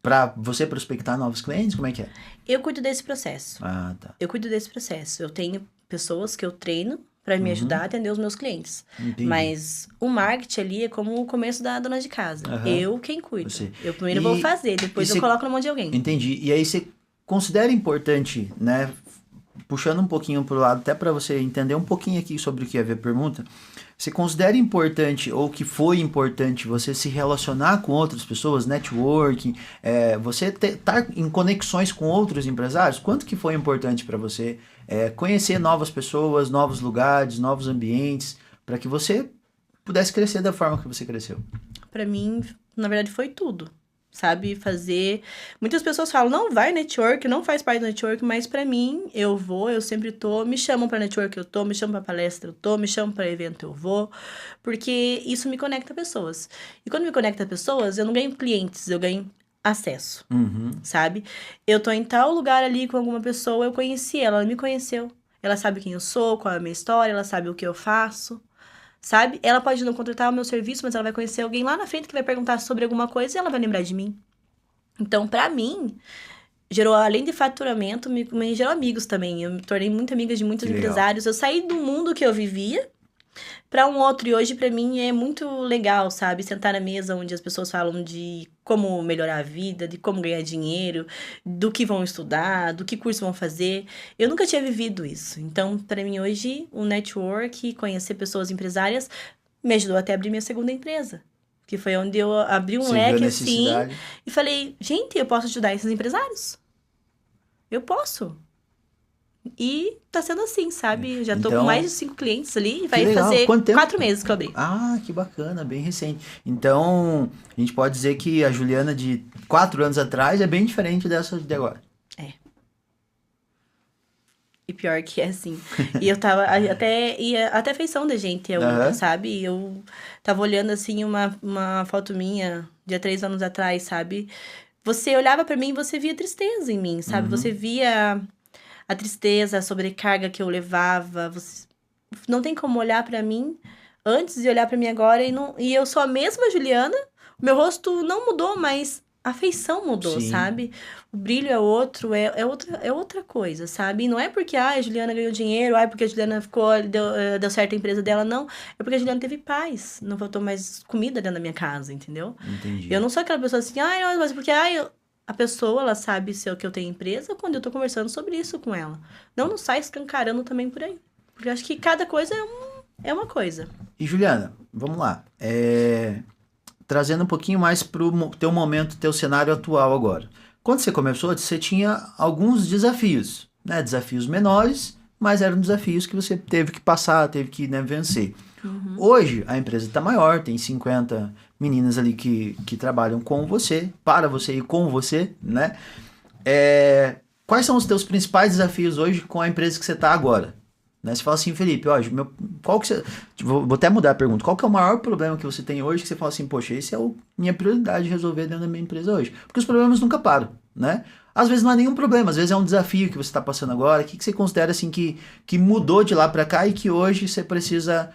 Para você prospectar novos clientes, como é que é? Eu cuido desse processo. Tá. Eu cuido desse processo. Eu tenho pessoas que eu treino para me ajudar a atender os meus clientes. Entendi. Mas o marketing ali é como o começo da dona de casa. Eu quem cuido. Você. Eu primeiro vou fazer, depois eu coloco na mão de alguém. Entendi. E aí você considera importante, né? Puxando um pouquinho pro lado, até para você entender um pouquinho aqui sobre o que é a pergunta, você considera importante, ou que foi importante, você se relacionar com outras pessoas, networking, você estar em conexões com outros empresários? Quanto que foi importante para você conhecer novas pessoas, novos lugares, novos ambientes, para que você pudesse crescer da forma que você cresceu? Para mim, na verdade, foi tudo. Sabe, fazer... Muitas pessoas falam, não vai network, não faz parte do network, mas pra mim, eu sempre tô, me chamam pra network, eu tô, me chamam pra palestra, eu tô, me chamam pra evento, eu vou, porque isso me conecta a pessoas. E quando me conecta a pessoas, eu não ganho clientes, eu ganho acesso, sabe? Eu tô em tal lugar ali com alguma pessoa, eu conheci ela, ela me conheceu, ela sabe quem eu sou, qual é a minha história, ela sabe o que eu faço. Sabe? Ela pode não contratar o meu serviço, mas ela vai conhecer alguém lá na frente que vai perguntar sobre alguma coisa e ela vai lembrar de mim. Então, pra mim, gerou, além de faturamento, me gerou amigos também. Eu me tornei muito amiga de muitos empresários. Eu saí do mundo que eu vivia para um outro. E hoje, pra mim, é muito legal, sabe? Sentar na mesa onde as pessoas falam de como melhorar a vida, de como ganhar dinheiro, do que vão estudar, do que curso vão fazer. Eu nunca tinha vivido isso. Então, pra mim, hoje, o network, conhecer pessoas empresárias, me ajudou até a abrir minha segunda empresa. Que foi onde eu abri um leque, assim, e falei, gente, eu posso ajudar esses empresários? Eu posso. E tá sendo assim, sabe? Já tô com mais de 5 clientes ali. Vai fazer 4 meses que eu abri. Ah, que bacana, bem recente. Então, a gente pode dizer que a Juliana de 4 anos atrás é bem diferente dessa de agora. É. E pior que é assim. E eu tava até feição da gente, sabe? Eu tava olhando assim uma foto minha de há 3 anos atrás, sabe? Você olhava pra mim e você via tristeza em mim, sabe? Você via a tristeza, a sobrecarga que eu levava. Você não tem como olhar pra mim antes e olhar pra mim agora e eu sou a mesma Juliana. O meu rosto não mudou, mas a feição mudou, sabe? O brilho é outro, é outra coisa, sabe? E não é porque a Juliana ganhou dinheiro, porque a Juliana deu certo a empresa dela, não. É porque a Juliana teve paz, não faltou mais comida dentro da minha casa, entendeu? Entendi. Eu não sou aquela pessoa assim, mas porque a pessoa, ela sabe se eu tenho empresa quando eu tô conversando sobre isso com ela. Não sai escancarando também por aí. Porque eu acho que cada coisa é uma coisa. E Juliana, vamos lá. Trazendo um pouquinho mais pro teu momento, teu cenário atual agora. Quando você começou, você tinha alguns desafios, né? Desafios menores, mas eram desafios que você teve que passar, teve que vencer. Hoje, a empresa está maior, tem 50 meninas ali que trabalham com você, para você e com você, né? Quais são os teus principais desafios hoje com a empresa que você está agora? Né? Você fala assim, Felipe, vou até mudar a pergunta. Qual que é o maior problema que você tem hoje que você fala assim, poxa, esse é minha prioridade de resolver dentro da minha empresa hoje? Porque os problemas nunca param, né? Às vezes não é nenhum problema, às vezes é um desafio que você está passando agora. O que você considera assim que mudou de lá para cá e que hoje você precisa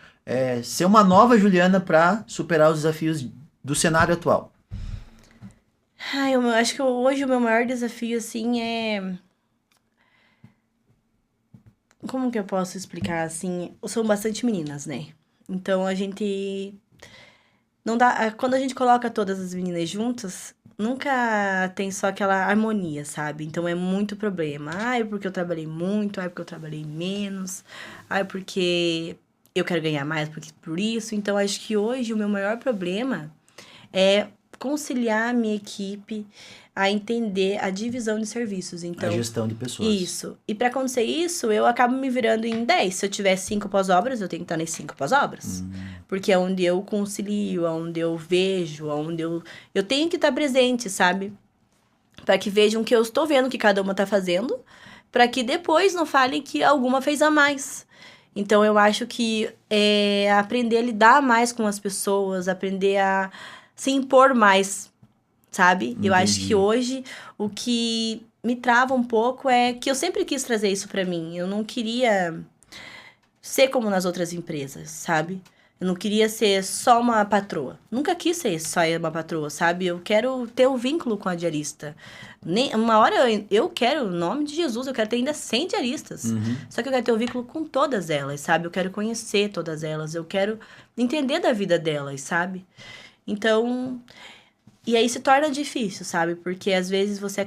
ser uma nova Juliana para superar os desafios do cenário atual? Ai, eu acho que hoje o meu maior desafio, assim, Como que eu posso explicar, assim? São bastante meninas, né? Então, a gente... Não dá... Quando a gente coloca todas as meninas juntas, nunca tem só aquela harmonia, sabe? Então, é muito problema. Ai, porque eu trabalhei muito. Ai, porque eu trabalhei menos. Ai, porque eu quero ganhar mais porque por isso. Então, acho que hoje o meu maior problema é conciliar a minha equipe a entender a divisão de serviços. A Então, gestão de pessoas. isso. E para acontecer isso, eu acabo me virando em 10. Se eu tiver 5 pós-obras, eu tenho que estar nas 5 pós-obras. Porque é onde eu concilio, é onde eu vejo, é onde eu tenho que estar presente, sabe? Para que vejam que eu estou vendo o que cada uma está fazendo, para que depois não falem que alguma fez a mais. Então, eu acho que aprender a lidar mais com as pessoas, aprender a se impor mais, sabe? Eu acho que hoje o que me trava um pouco é que eu sempre quis trazer isso pra mim. Eu não queria ser como nas outras empresas, sabe? Eu não queria ser só uma patroa. Nunca quis ser só uma patroa, sabe? Eu quero ter um vínculo com a diarista. Uma hora eu quero, em nome de Jesus, eu quero ter ainda 100 diaristas. Só que eu quero ter um vínculo com todas elas, sabe? Eu quero conhecer todas elas. Eu quero entender da vida delas, sabe? Então, e aí se torna difícil, sabe? Porque às vezes você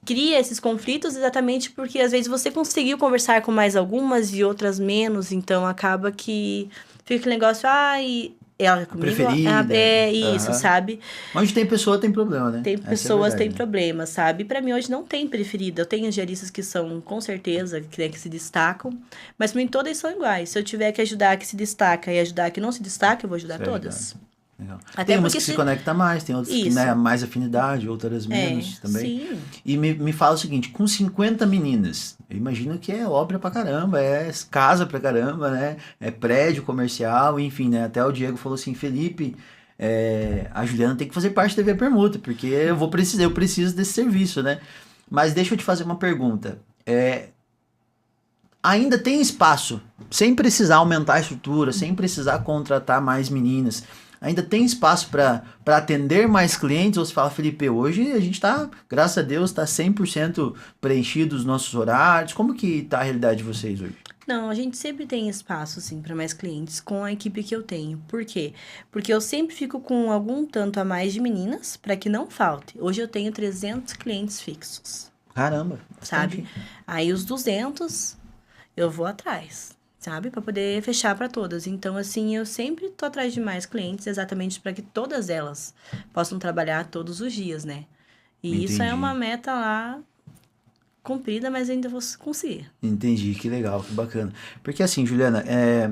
cria esses conflitos exatamente porque às vezes você conseguiu conversar com mais algumas e outras menos, então acaba que fica aquele negócio, ai, ela é comigo, Preferida. Isso, sabe? Onde tem pessoa, tem problema, né? Tem Essa é a pessoas, verdade, tem né? problemas, sabe? Pra mim hoje não tem preferida. Eu tenho diaristas que são, com certeza, que se destacam, mas pra mim todas são iguais. Se eu tiver que ajudar a que se destaca e ajudar a que não se destaca, eu vou ajudar Isso é todas. Legal. Até Tem umas porque que se conectam mais, tem outras que, Isso. né, mais afinidade, outras menos também. Sim. E me fala o seguinte, com 50 meninas, eu imagino que é obra pra caramba, é casa pra caramba, né? É prédio comercial, enfim, né? Até o Diego falou assim, Felipe, a Juliana tem que fazer parte da Via Permuta, porque eu preciso desse serviço, né? Mas deixa eu te fazer uma pergunta. Ainda tem espaço, sem precisar aumentar a estrutura, sem precisar contratar mais meninas. Ainda tem espaço para atender mais clientes? Ou você fala, Felipe, hoje a gente está, graças a Deus, está 100% preenchido os nossos horários. Como que está a realidade de vocês hoje? Não, a gente sempre tem espaço, sim, para mais clientes com a equipe que eu tenho. Por quê? Porque eu sempre fico com algum tanto a mais de meninas para que não falte. Hoje eu tenho 300 clientes fixos, Caramba. sabe? Aí os 200 eu vou atrás, sabe? Para poder fechar para todas. Então, assim, eu sempre tô atrás de mais clientes, exatamente para que todas elas possam trabalhar todos os dias, né? E isso é uma meta lá cumprida, mas ainda vou conseguir. Entendi, que legal, que bacana. Porque assim, Juliana,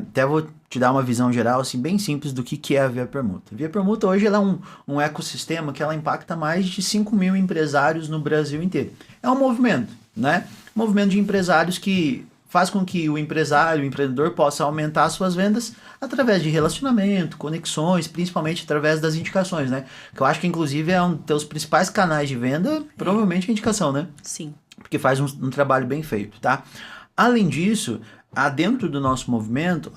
até vou te dar uma visão geral, assim, bem simples do que é a Via Permuta. A Via Permuta hoje ela é um ecossistema que ela impacta mais de 5 mil empresários no Brasil inteiro. É um movimento, né? Um movimento de empresários que faz com que o empresário, o empreendedor possa aumentar suas vendas através de relacionamento, conexões, principalmente através das indicações, né? Que eu acho que inclusive é um dos teus principais canais de venda, provavelmente a indicação, né? Sim. Porque faz um trabalho bem feito, tá? Além disso, dentro do nosso movimento,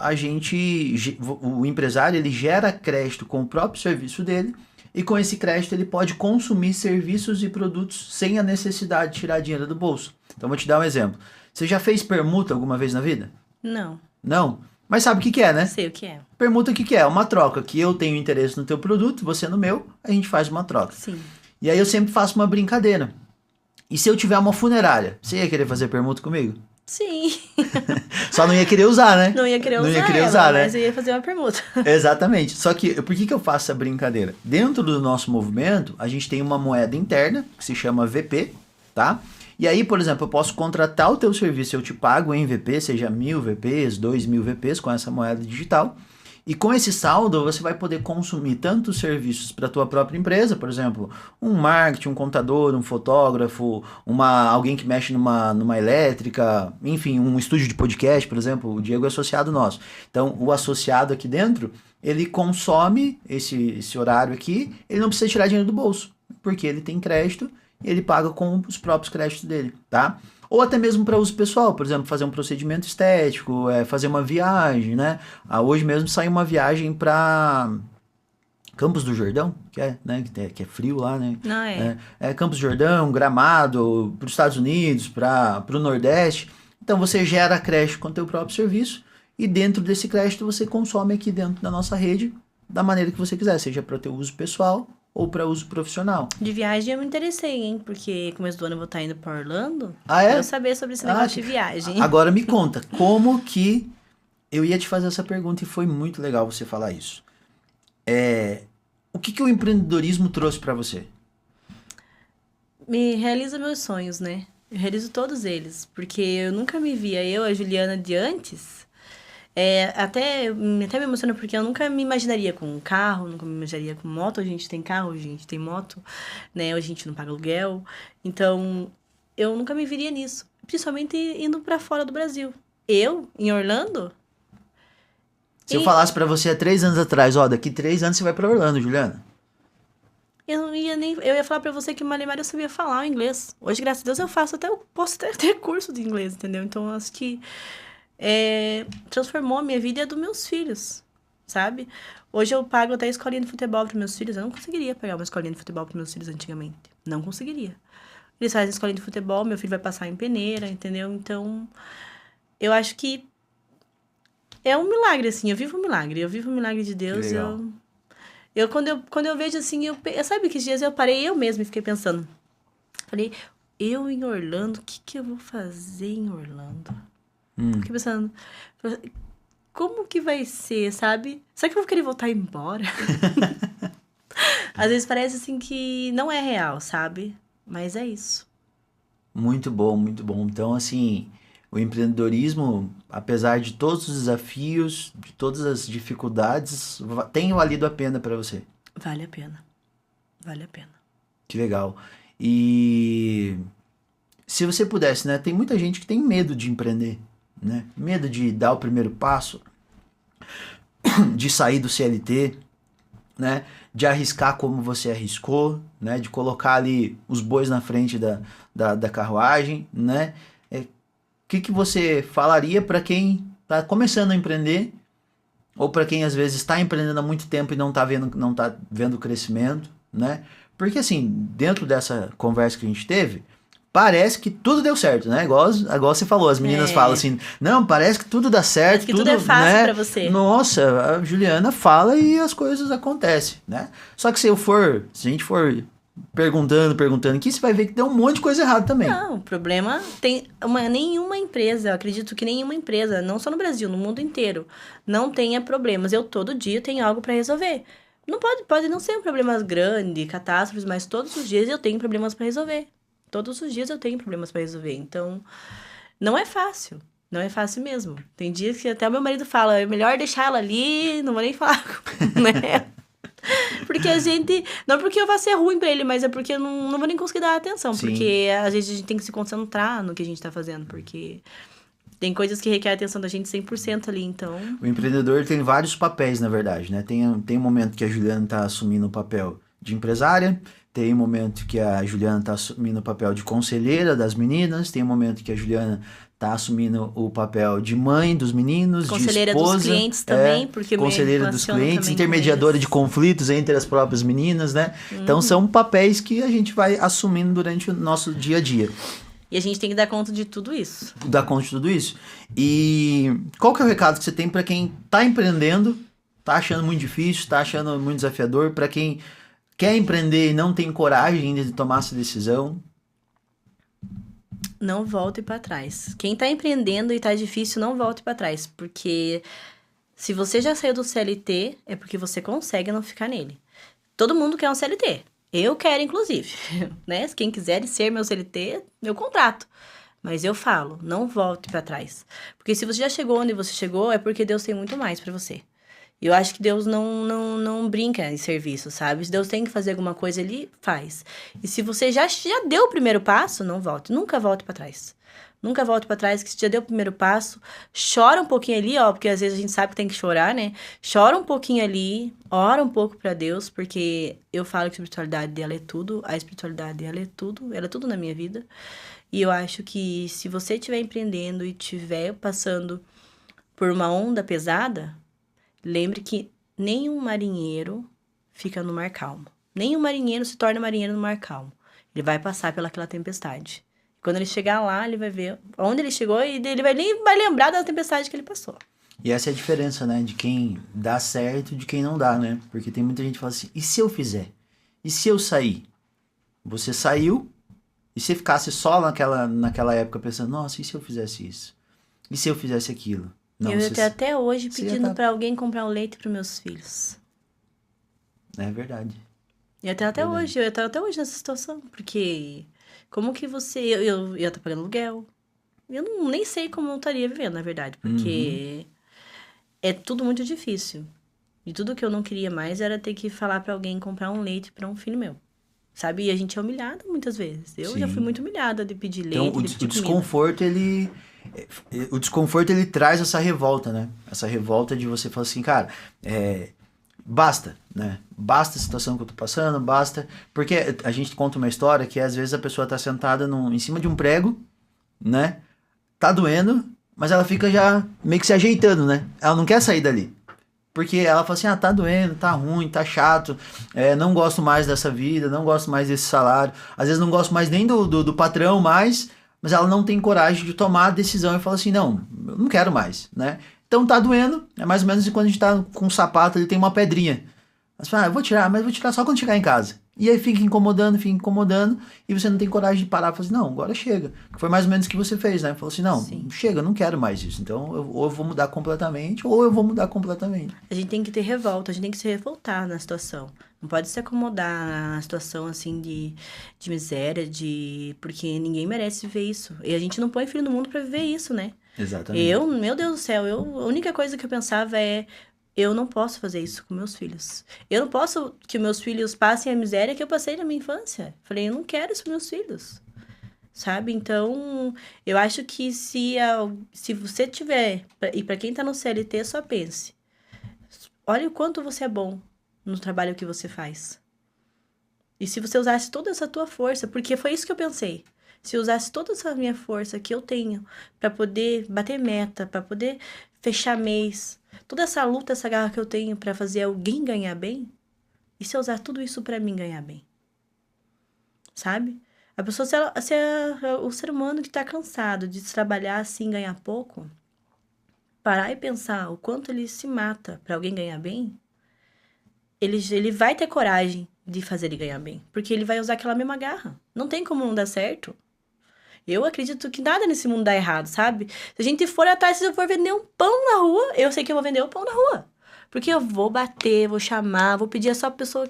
o empresário, ele gera crédito com o próprio serviço dele e com esse crédito ele pode consumir serviços e produtos sem a necessidade de tirar dinheiro do bolso. Então, vou te dar um exemplo. Você já fez permuta alguma vez na vida? Não. Não? Mas sabe o que é, né? Sei o que é. Permuta o que é? Uma troca, que eu tenho interesse no teu produto, você no meu, a gente faz uma troca. Sim. E aí eu sempre faço uma brincadeira. E se eu tiver uma funerária, você ia querer fazer permuta comigo? Sim. Só não ia querer usar, né? Não ia querer usar, não ia querer usar, né? Mas eu ia fazer uma permuta. Exatamente. Só que, por que eu faço essa brincadeira? Dentro do nosso movimento, a gente tem uma moeda interna, que se chama VP, tá? E aí, por exemplo, eu posso contratar o teu serviço, eu te pago em VP, seja 1.000 VPs, 2.000 VPs com essa moeda digital. E com esse saldo, você vai poder consumir tanto serviços para a tua própria empresa, por exemplo, um marketing, um contador, um fotógrafo, alguém que mexe numa elétrica, enfim, um estúdio de podcast, por exemplo, o Diego é associado nosso. Então, o associado aqui dentro, ele consome esse horário aqui, ele não precisa tirar dinheiro do bolso, porque ele tem crédito e ele paga com os próprios créditos dele, tá? Ou até mesmo para uso pessoal, por exemplo, fazer um procedimento estético, fazer uma viagem, né? Hoje mesmo saiu uma viagem para Campos do Jordão, que é, né, que é frio lá, né? Não é. Campos do Jordão, Gramado, para os Estados Unidos, para o Nordeste. Então você gera a creche com o teu próprio serviço e dentro desse crédito você consome aqui dentro da nossa rede da maneira que você quiser, seja para o teu uso pessoal ou para uso profissional. De viagem eu me interessei, hein? Porque começo do ano eu vou estar indo pra Orlando. Ah, é? Quero saber sobre esse negócio de viagem. Agora me conta, como que... Eu ia te fazer essa pergunta e foi muito legal você falar isso. O que o empreendedorismo trouxe para você? Me realiza meus sonhos, né? Eu realizo todos eles. Porque eu nunca me via, eu, a Juliana de antes... até me emociona porque eu nunca me imaginaria com um carro, nunca me imaginaria com moto. A gente tem carro, a gente tem moto, né? A gente não paga aluguel. Então, eu nunca me viria nisso. Principalmente indo pra fora do Brasil. Eu, em Orlando... Se eu falasse pra você há 3 anos atrás, daqui 3 anos você vai pra Orlando, Juliana. Eu não ia nem... Eu ia falar pra você que Malemar eu sabia falar o inglês. Hoje, graças a Deus, eu posso até ter curso de inglês, entendeu? Então, eu acho que... transformou a minha vida e a dos meus filhos, sabe? Hoje eu pago até escolinha de futebol para meus filhos. Eu não conseguiria pagar uma escolinha de futebol para meus filhos antigamente. Não conseguiria. Eles fazem escolinha de futebol, meu filho vai passar em peneira, entendeu? Então, eu acho que é um milagre, assim. Eu vivo um milagre de Deus. Que legal. Quando eu vejo assim, sabe que dias eu parei eu mesma e fiquei pensando. Falei, eu em Orlando, o que eu vou fazer em Orlando? Fiquei pensando, como que vai ser, sabe? Será que eu vou querer voltar embora? Às vezes parece assim que não é real, sabe? Mas é isso. Muito bom, muito bom. Então, assim, o empreendedorismo, apesar de todos os desafios, de todas as dificuldades, tem valido a pena para você. Vale a pena. Vale a pena. Que legal. E se você pudesse, né? Tem muita gente que tem medo de empreender, né? Medo de dar o primeiro passo, de sair do CLT, né? De arriscar como você arriscou, né? De colocar ali os bois na frente da carruagem, né? O que você falaria para quem está começando a empreender ou para quem às vezes está empreendendo há muito tempo e não tá vendo crescimento, né? Porque assim, dentro dessa conversa que a gente teve, parece que tudo deu certo, né? Igual você falou, as meninas falam assim, não, parece que tudo dá certo, que tudo é fácil, né, pra você. Nossa, a Juliana fala e as coisas acontecem, né? Só que se a gente for perguntando aqui, você vai ver que tem um monte de coisa errada também. Não, o problema tem nenhuma empresa, eu acredito que nenhuma empresa, não só no Brasil, no mundo inteiro, não tenha problemas. Eu todo dia tenho algo para resolver. Não pode não ser um problema grande, catástrofes, mas todos os dias eu tenho problemas para resolver. Todos os dias eu tenho problemas para resolver. Então, não é fácil. Não é fácil mesmo. Tem dias que até o meu marido fala, é melhor deixar ela ali, não vou nem falar, né? Porque a gente... Não porque eu vá ser ruim pra ele, mas é porque eu não vou nem conseguir dar atenção. Sim. Porque às vezes a gente tem que se concentrar no que a gente tá fazendo. Porque tem coisas que requerem a atenção da gente 100% ali, então... O empreendedor tem vários papéis, na verdade, né? Tem um momento que a Juliana tá assumindo o papel de empresária, tem um momento que a Juliana tá assumindo o papel de conselheira das meninas, tem um momento que a Juliana tá assumindo o papel de mãe dos meninos, conselheira de esposa, dos clientes também, porque conselheira dos clientes, intermediadora de conflitos entre as próprias meninas, né? Então são papéis que a gente vai assumindo durante o nosso dia a dia. E a gente tem que dar conta de tudo isso. Dar conta de tudo isso. E qual que é o recado que você tem para quem tá empreendendo, tá achando muito difícil, tá achando muito desafiador, para quem quer empreender e não tem coragem ainda de tomar essa decisão? Não volte para trás. Quem tá empreendendo e tá difícil, não volte para trás. Porque se você já saiu do CLT, é porque você consegue não ficar nele. Todo mundo quer um CLT. Eu quero, inclusive. Né? Quem quiser ser meu CLT, eu contrato. Mas eu falo, não volte para trás. Porque se você já chegou onde você chegou, é porque Deus tem muito mais para você. E eu acho que Deus não brinca em serviço, sabe? Se Deus tem que fazer alguma coisa, Ele faz. E se você já deu o primeiro passo, não volte. Nunca volte para trás. Nunca volte para trás, que se já deu o primeiro passo, chora um pouquinho ali, porque às vezes a gente sabe que tem que chorar, né? Chora um pouquinho ali, ora um pouco para Deus, porque eu falo que a espiritualidade dela é tudo, a espiritualidade dela é tudo na minha vida. E eu acho que se você estiver empreendendo e estiver passando por uma onda pesada, lembre que nenhum marinheiro fica no mar calmo. Nenhum marinheiro se torna marinheiro no mar calmo. Ele vai passar pelaquela tempestade. Quando ele chegar lá, ele vai ver onde ele chegou e ele nem vai lembrar da tempestade que ele passou. E essa é a diferença, né? De quem dá certo e de quem não dá, né? Porque tem muita gente que fala assim, e se eu fizer? E se eu sair? Você saiu e se ficasse só naquela época pensando, nossa, e se eu fizesse isso? E se eu fizesse aquilo? Não, eu ia até hoje pedindo pra alguém comprar um leite pros meus filhos. É verdade. Eu ia até hoje nessa situação, porque como que você... Eu ia estar pagando aluguel. Eu nem sei como eu estaria vivendo, na verdade, porque é tudo muito difícil. E tudo que eu não queria mais era ter que falar pra alguém comprar um leite pra um filho meu. Sabe? E a gente é humilhada muitas vezes. Eu já fui muito humilhada de pedir leite, então, de pedir o desconforto, o desconforto, ele traz essa revolta, né? Essa revolta de você falar assim, cara, basta, né? Basta a situação que eu tô passando, basta. Porque a gente conta uma história que às vezes a pessoa tá sentada em cima de um prego, né? Tá doendo, mas ela fica já meio que se ajeitando, né? Ela não quer sair dali. Porque ela fala assim, tá doendo, tá ruim, tá chato, não gosto mais dessa vida, não gosto mais desse salário. Às vezes não gosto mais nem do patrão mais, mas ela não tem coragem de tomar a decisão e fala assim, não, eu não quero mais, né? Então tá doendo, é mais ou menos quando a gente tá com um sapato, ele tem uma pedrinha. Você fala, eu vou tirar, mas vou tirar só quando chegar em casa. E aí fica incomodando, e você não tem coragem de parar e falar assim, não, agora chega. Foi mais ou menos o que você fez, né? Falou assim, não, chega, eu não quero mais isso. Então, ou eu vou mudar completamente, ou eu vou mudar completamente. A gente tem que ter revolta, a gente tem que se revoltar na situação. Não pode se acomodar na situação, assim, de miséria, porque ninguém merece viver isso. E a gente não põe filho no mundo pra viver isso, né? Exatamente. Meu Deus do céu, a única coisa que eu pensava eu não posso fazer isso com meus filhos. Eu não posso que meus filhos passem a miséria que eu passei na minha infância. Falei, eu não quero isso para meus filhos. Sabe? Então, eu acho que se você tiver... E para quem tá no CLT, só pense. Olha o quanto você é bom no trabalho que você faz. E se você usasse toda essa tua força... Porque foi isso que eu pensei. Se eu usasse toda essa minha força que eu tenho para poder bater meta, para poder fechar mês... Toda essa luta, essa garra que eu tenho pra fazer alguém ganhar bem, e se eu usar tudo isso pra mim ganhar bem? Sabe? A pessoa, se é o ser humano que tá cansado de trabalhar assim, ganhar pouco, parar e pensar o quanto ele se mata pra alguém ganhar bem, ele vai ter coragem de fazer ele ganhar bem, porque ele vai usar aquela mesma garra. Não tem como não dar certo. Eu acredito que nada nesse mundo dá errado, sabe? Se a gente for atrás, se eu for vender um pão na rua, eu sei que eu vou vender o pão na rua. Porque eu vou bater, vou chamar, vou pedir só pra pessoa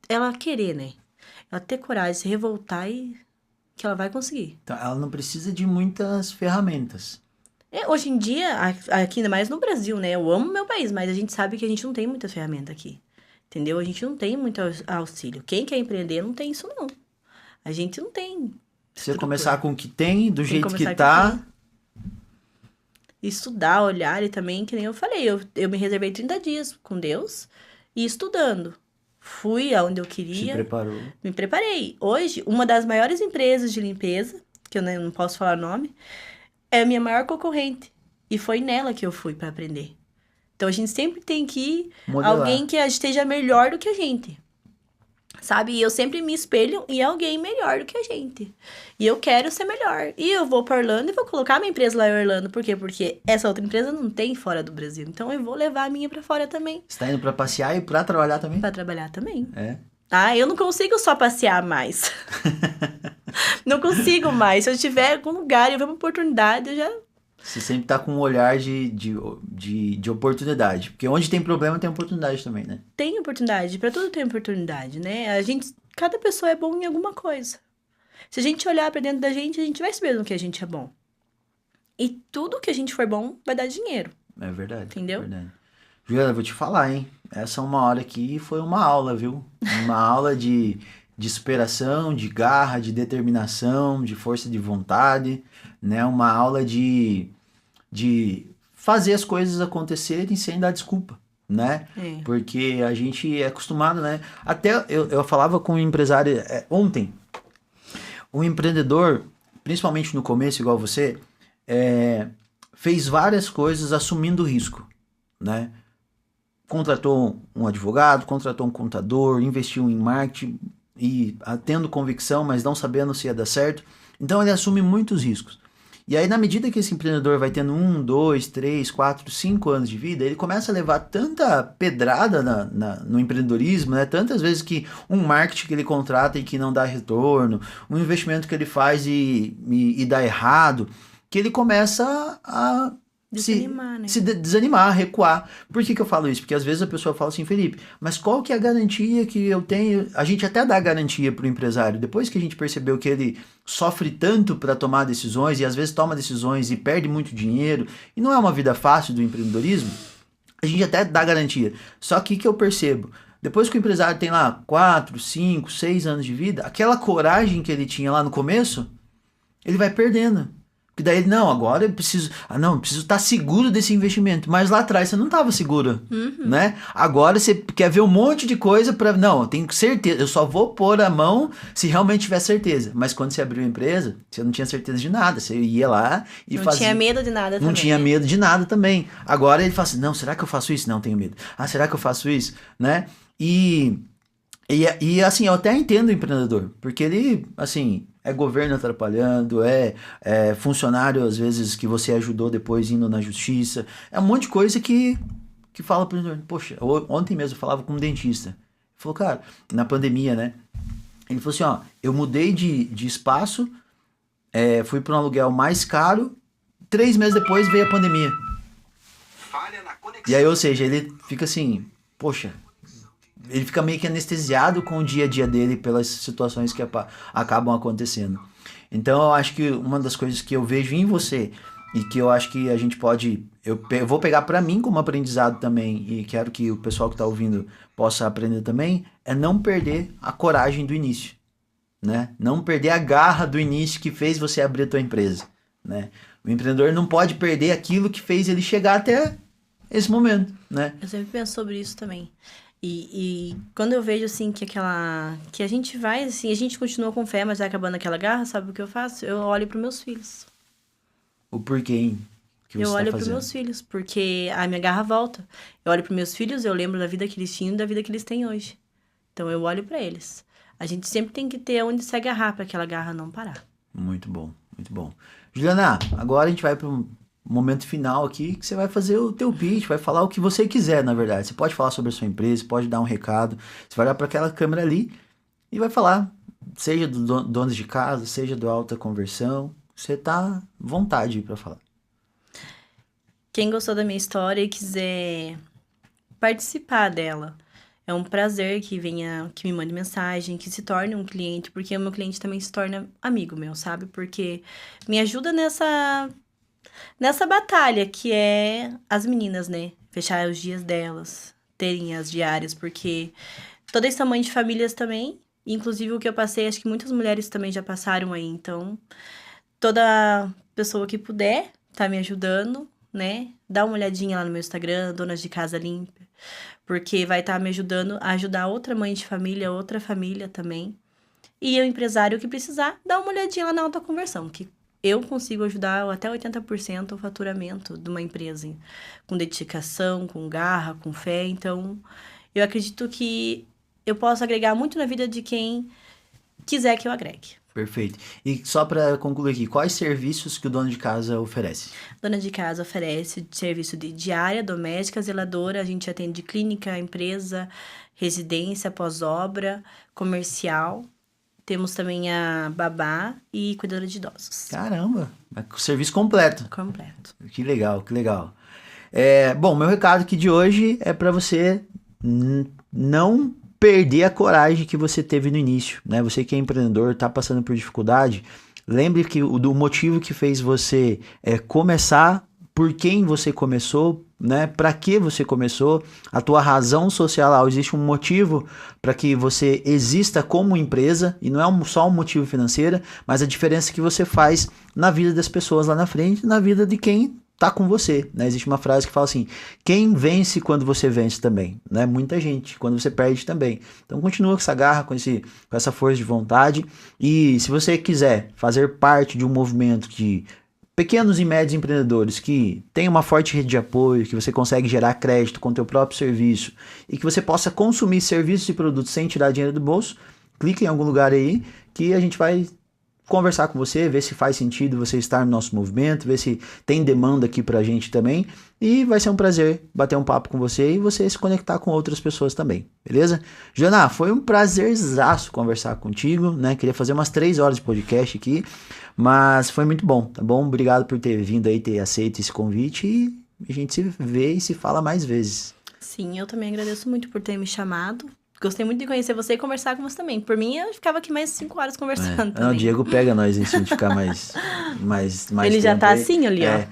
ela querer, né? Ela ter coragem, se revoltar e que ela vai conseguir. Então, ela não precisa de muitas ferramentas. Hoje em dia, aqui ainda mais no Brasil, né? Eu amo meu país, mas a gente sabe que a gente não tem muita ferramenta aqui. Entendeu? A gente não tem muito auxílio. Quem quer empreender não tem isso, não. A gente não tem... Você começar com o que tem, do jeito que tá. Estudar, olhar e também, que nem eu falei, eu me reservei 30 dias com Deus e estudando. Fui aonde eu queria. Se preparou. Me preparei. Hoje, uma das maiores empresas de limpeza, que eu não posso falar o nome, é a minha maior concorrente. E foi nela que eu fui para aprender. Então, a gente sempre tem que ir alguém que esteja melhor do que a gente. Sabe? E eu sempre me espelho em alguém melhor do que a gente. E eu quero ser melhor. E eu vou para Orlando e vou colocar minha empresa lá em Orlando. Por quê? Porque essa outra empresa não tem fora do Brasil. Então eu vou levar a minha para fora também. Você tá indo para passear e para trabalhar também? Para trabalhar também. É. Eu não consigo só passear mais. Não consigo mais. Se eu tiver algum lugar e eu ver uma oportunidade, eu já... Você sempre tá com um olhar de oportunidade. Porque onde tem problema, tem oportunidade também, né? Tem oportunidade. Pra tudo tem oportunidade, né? Cada pessoa é bom em alguma coisa. Se a gente olhar pra dentro da gente, a gente vai saber no que a gente é bom. E tudo que a gente for bom vai dar dinheiro. É verdade. Entendeu? É verdade. Juliana, vou te falar, hein? Essa uma hora aqui foi uma aula, viu? Uma aula de superação, de garra, de determinação, de força de vontade, né? Uma aula de fazer as coisas acontecerem sem dar desculpa, né? É. Porque a gente é acostumado, né? Até eu falava com um empresário ontem, um empreendedor, principalmente no começo, igual você, fez várias coisas assumindo risco, né? contratou um advogado, contratou um contador, investiu em marketing e tendo convicção, mas não sabendo se ia dar certo. Então ele assume muitos riscos. E aí, na medida que esse empreendedor vai tendo 1, 2, 3, 4, 5 anos de vida, ele começa a levar tanta pedrada no empreendedorismo, né? Tantas vezes que um marketing que ele contrata e que não dá retorno, um investimento que ele faz e dá errado, que ele começa a Desanimar, né? desanimar, recuar. Por que eu falo isso? Porque às vezes a pessoa fala assim, Felipe, mas qual que é a garantia que eu tenho? A gente até dá garantia para o empresário. Depois que a gente percebeu que ele sofre tanto para tomar decisões e às vezes toma decisões e perde muito dinheiro, e não é uma vida fácil do empreendedorismo, a gente até dá garantia. Só que o que eu percebo? Depois que o empresário tem lá 4, 5, 6 anos de vida, aquela coragem que ele tinha lá no começo, ele vai perdendo. Porque daí, não, agora eu preciso estar seguro desse investimento. Mas lá atrás você não estava seguro, né? Agora você quer ver um monte de coisa para... Não, eu tenho certeza, eu só vou pôr a mão se realmente tiver certeza. Mas quando você abriu a empresa, você não tinha certeza de nada. Você ia lá e fazia... Não tinha medo de nada também. Não tinha medo de nada também. Agora ele fala assim, não, será que eu faço isso? Não, tenho medo. Ah, será que eu faço isso? Né? E assim, eu até entendo o empreendedor, porque ele, assim, é governo atrapalhando, é funcionário, às vezes, que você ajudou depois indo na justiça, é um monte de coisa que fala pro empreendedor. Poxa, ontem mesmo eu falava com um dentista, ele falou, cara, na pandemia, né, ele falou assim, ó, eu mudei de espaço, fui para um aluguel mais caro, 3 meses depois veio a pandemia. E aí, ou seja, ele fica assim, poxa... Ele fica meio que anestesiado com o dia a dia dele pelas situações que acabam acontecendo. Então eu acho que uma das coisas que eu vejo em você e que eu acho que a gente pode... Eu vou pegar para mim como aprendizado também e quero que o pessoal que está ouvindo possa aprender também, é não perder a coragem do início, né? Não perder a garra do início que fez você abrir a tua empresa, né? O empreendedor não pode perder aquilo que fez ele chegar até esse momento, né? Eu sempre penso sobre isso também. E quando eu vejo, assim, que a gente vai, assim, a gente continua com fé, mas vai acabando aquela garra, sabe o que eu faço? Eu olho para meus filhos. O porquê, hein, que você Eu tá olho para fazendo. meus filhos, porque a minha garra volta. Eu olho para meus filhos, eu lembro da vida que eles tinham e da vida que eles têm hoje. Então, eu olho para eles. A gente sempre tem que ter onde se agarrar para aquela garra não parar. Muito bom, muito bom. Juliana, agora a gente vai para um momento final aqui, que você vai fazer o teu pitch, vai falar o que você quiser, na verdade. Você pode falar sobre a sua empresa, pode dar um recado, você vai olhar para aquela câmera ali e vai falar, seja do dono de casa, seja do alta conversão, você tá à vontade para falar. Quem gostou da minha história e quiser participar dela, é um prazer que me mande mensagem, que se torne um cliente, porque o meu cliente também se torna amigo meu, sabe? Porque me ajuda nessa batalha que é as meninas, né? Fechar os dias delas, terem as diárias, porque toda essa mãe de famílias também, inclusive o que eu passei, acho que muitas mulheres também já passaram aí, então toda pessoa que puder tá me ajudando, né? Dá uma olhadinha lá no meu Instagram, Donas de Casa Limpa, porque vai estar me ajudando a ajudar outra mãe de família, outra família também. E o empresário que precisar, dá uma olhadinha lá na alta conversão, que eu consigo ajudar até 80% o faturamento de uma empresa, com dedicação, com garra, com fé. Então, eu acredito que eu posso agregar muito na vida de quem quiser que eu agregue. Perfeito. E só para concluir aqui, quais serviços que o dono de casa oferece? Dona de casa oferece serviço de diária, doméstica, zeladora. A gente atende clínica, empresa, residência, pós-obra, comercial. Temos também a babá e cuidadora de idosos. Caramba, serviço completo. Completo. Que legal, que legal. Bom, meu recado aqui de hoje é para você não perder a coragem que você teve no início, né? Você que é empreendedor, está passando por dificuldade, lembre que do motivo que fez você começar, por quem você começou, né? Para que você começou, a tua razão social, existe um motivo para que você exista como empresa, e não é só um motivo financeiro, mas a diferença que você faz na vida das pessoas lá na frente, na vida de quem tá com você, né? Existe uma frase que fala assim, quem vence quando você vence também, né? Muita gente, quando você perde também. Então continua com essa garra, com essa força de vontade, e se você quiser fazer parte de um movimento que pequenos e médios empreendedores que têm uma forte rede de apoio, que você consegue gerar crédito com o teu próprio serviço e que você possa consumir serviços e produtos sem tirar dinheiro do bolso, clica em algum lugar aí que a gente vai conversar com você, ver se faz sentido você estar no nosso movimento, ver se tem demanda aqui pra gente também, e vai ser um prazer bater um papo com você e você se conectar com outras pessoas também, beleza? Joana, foi um prazerzaço conversar contigo, né? Queria fazer umas 3 horas de podcast aqui, mas foi muito bom, tá bom? Obrigado por ter vindo aí, ter aceito esse convite e a gente se vê e se fala mais vezes. Sim, eu também agradeço muito por ter me chamado. Gostei muito de conhecer você e conversar com você também. Por mim, eu ficava aqui mais 5 horas conversando também. Não, o Diego pega nós em se ficar mais Ele já tá aí. assim ali, ó.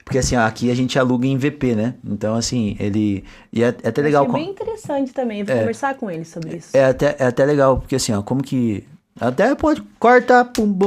Porque assim, ó, aqui a gente aluga em VP, né? Então, assim, ele... E é até legal... Achei bem interessante também, eu vou conversar com ele sobre isso. É até legal, porque assim, ó, como que... Até pode cortar, pum, bum.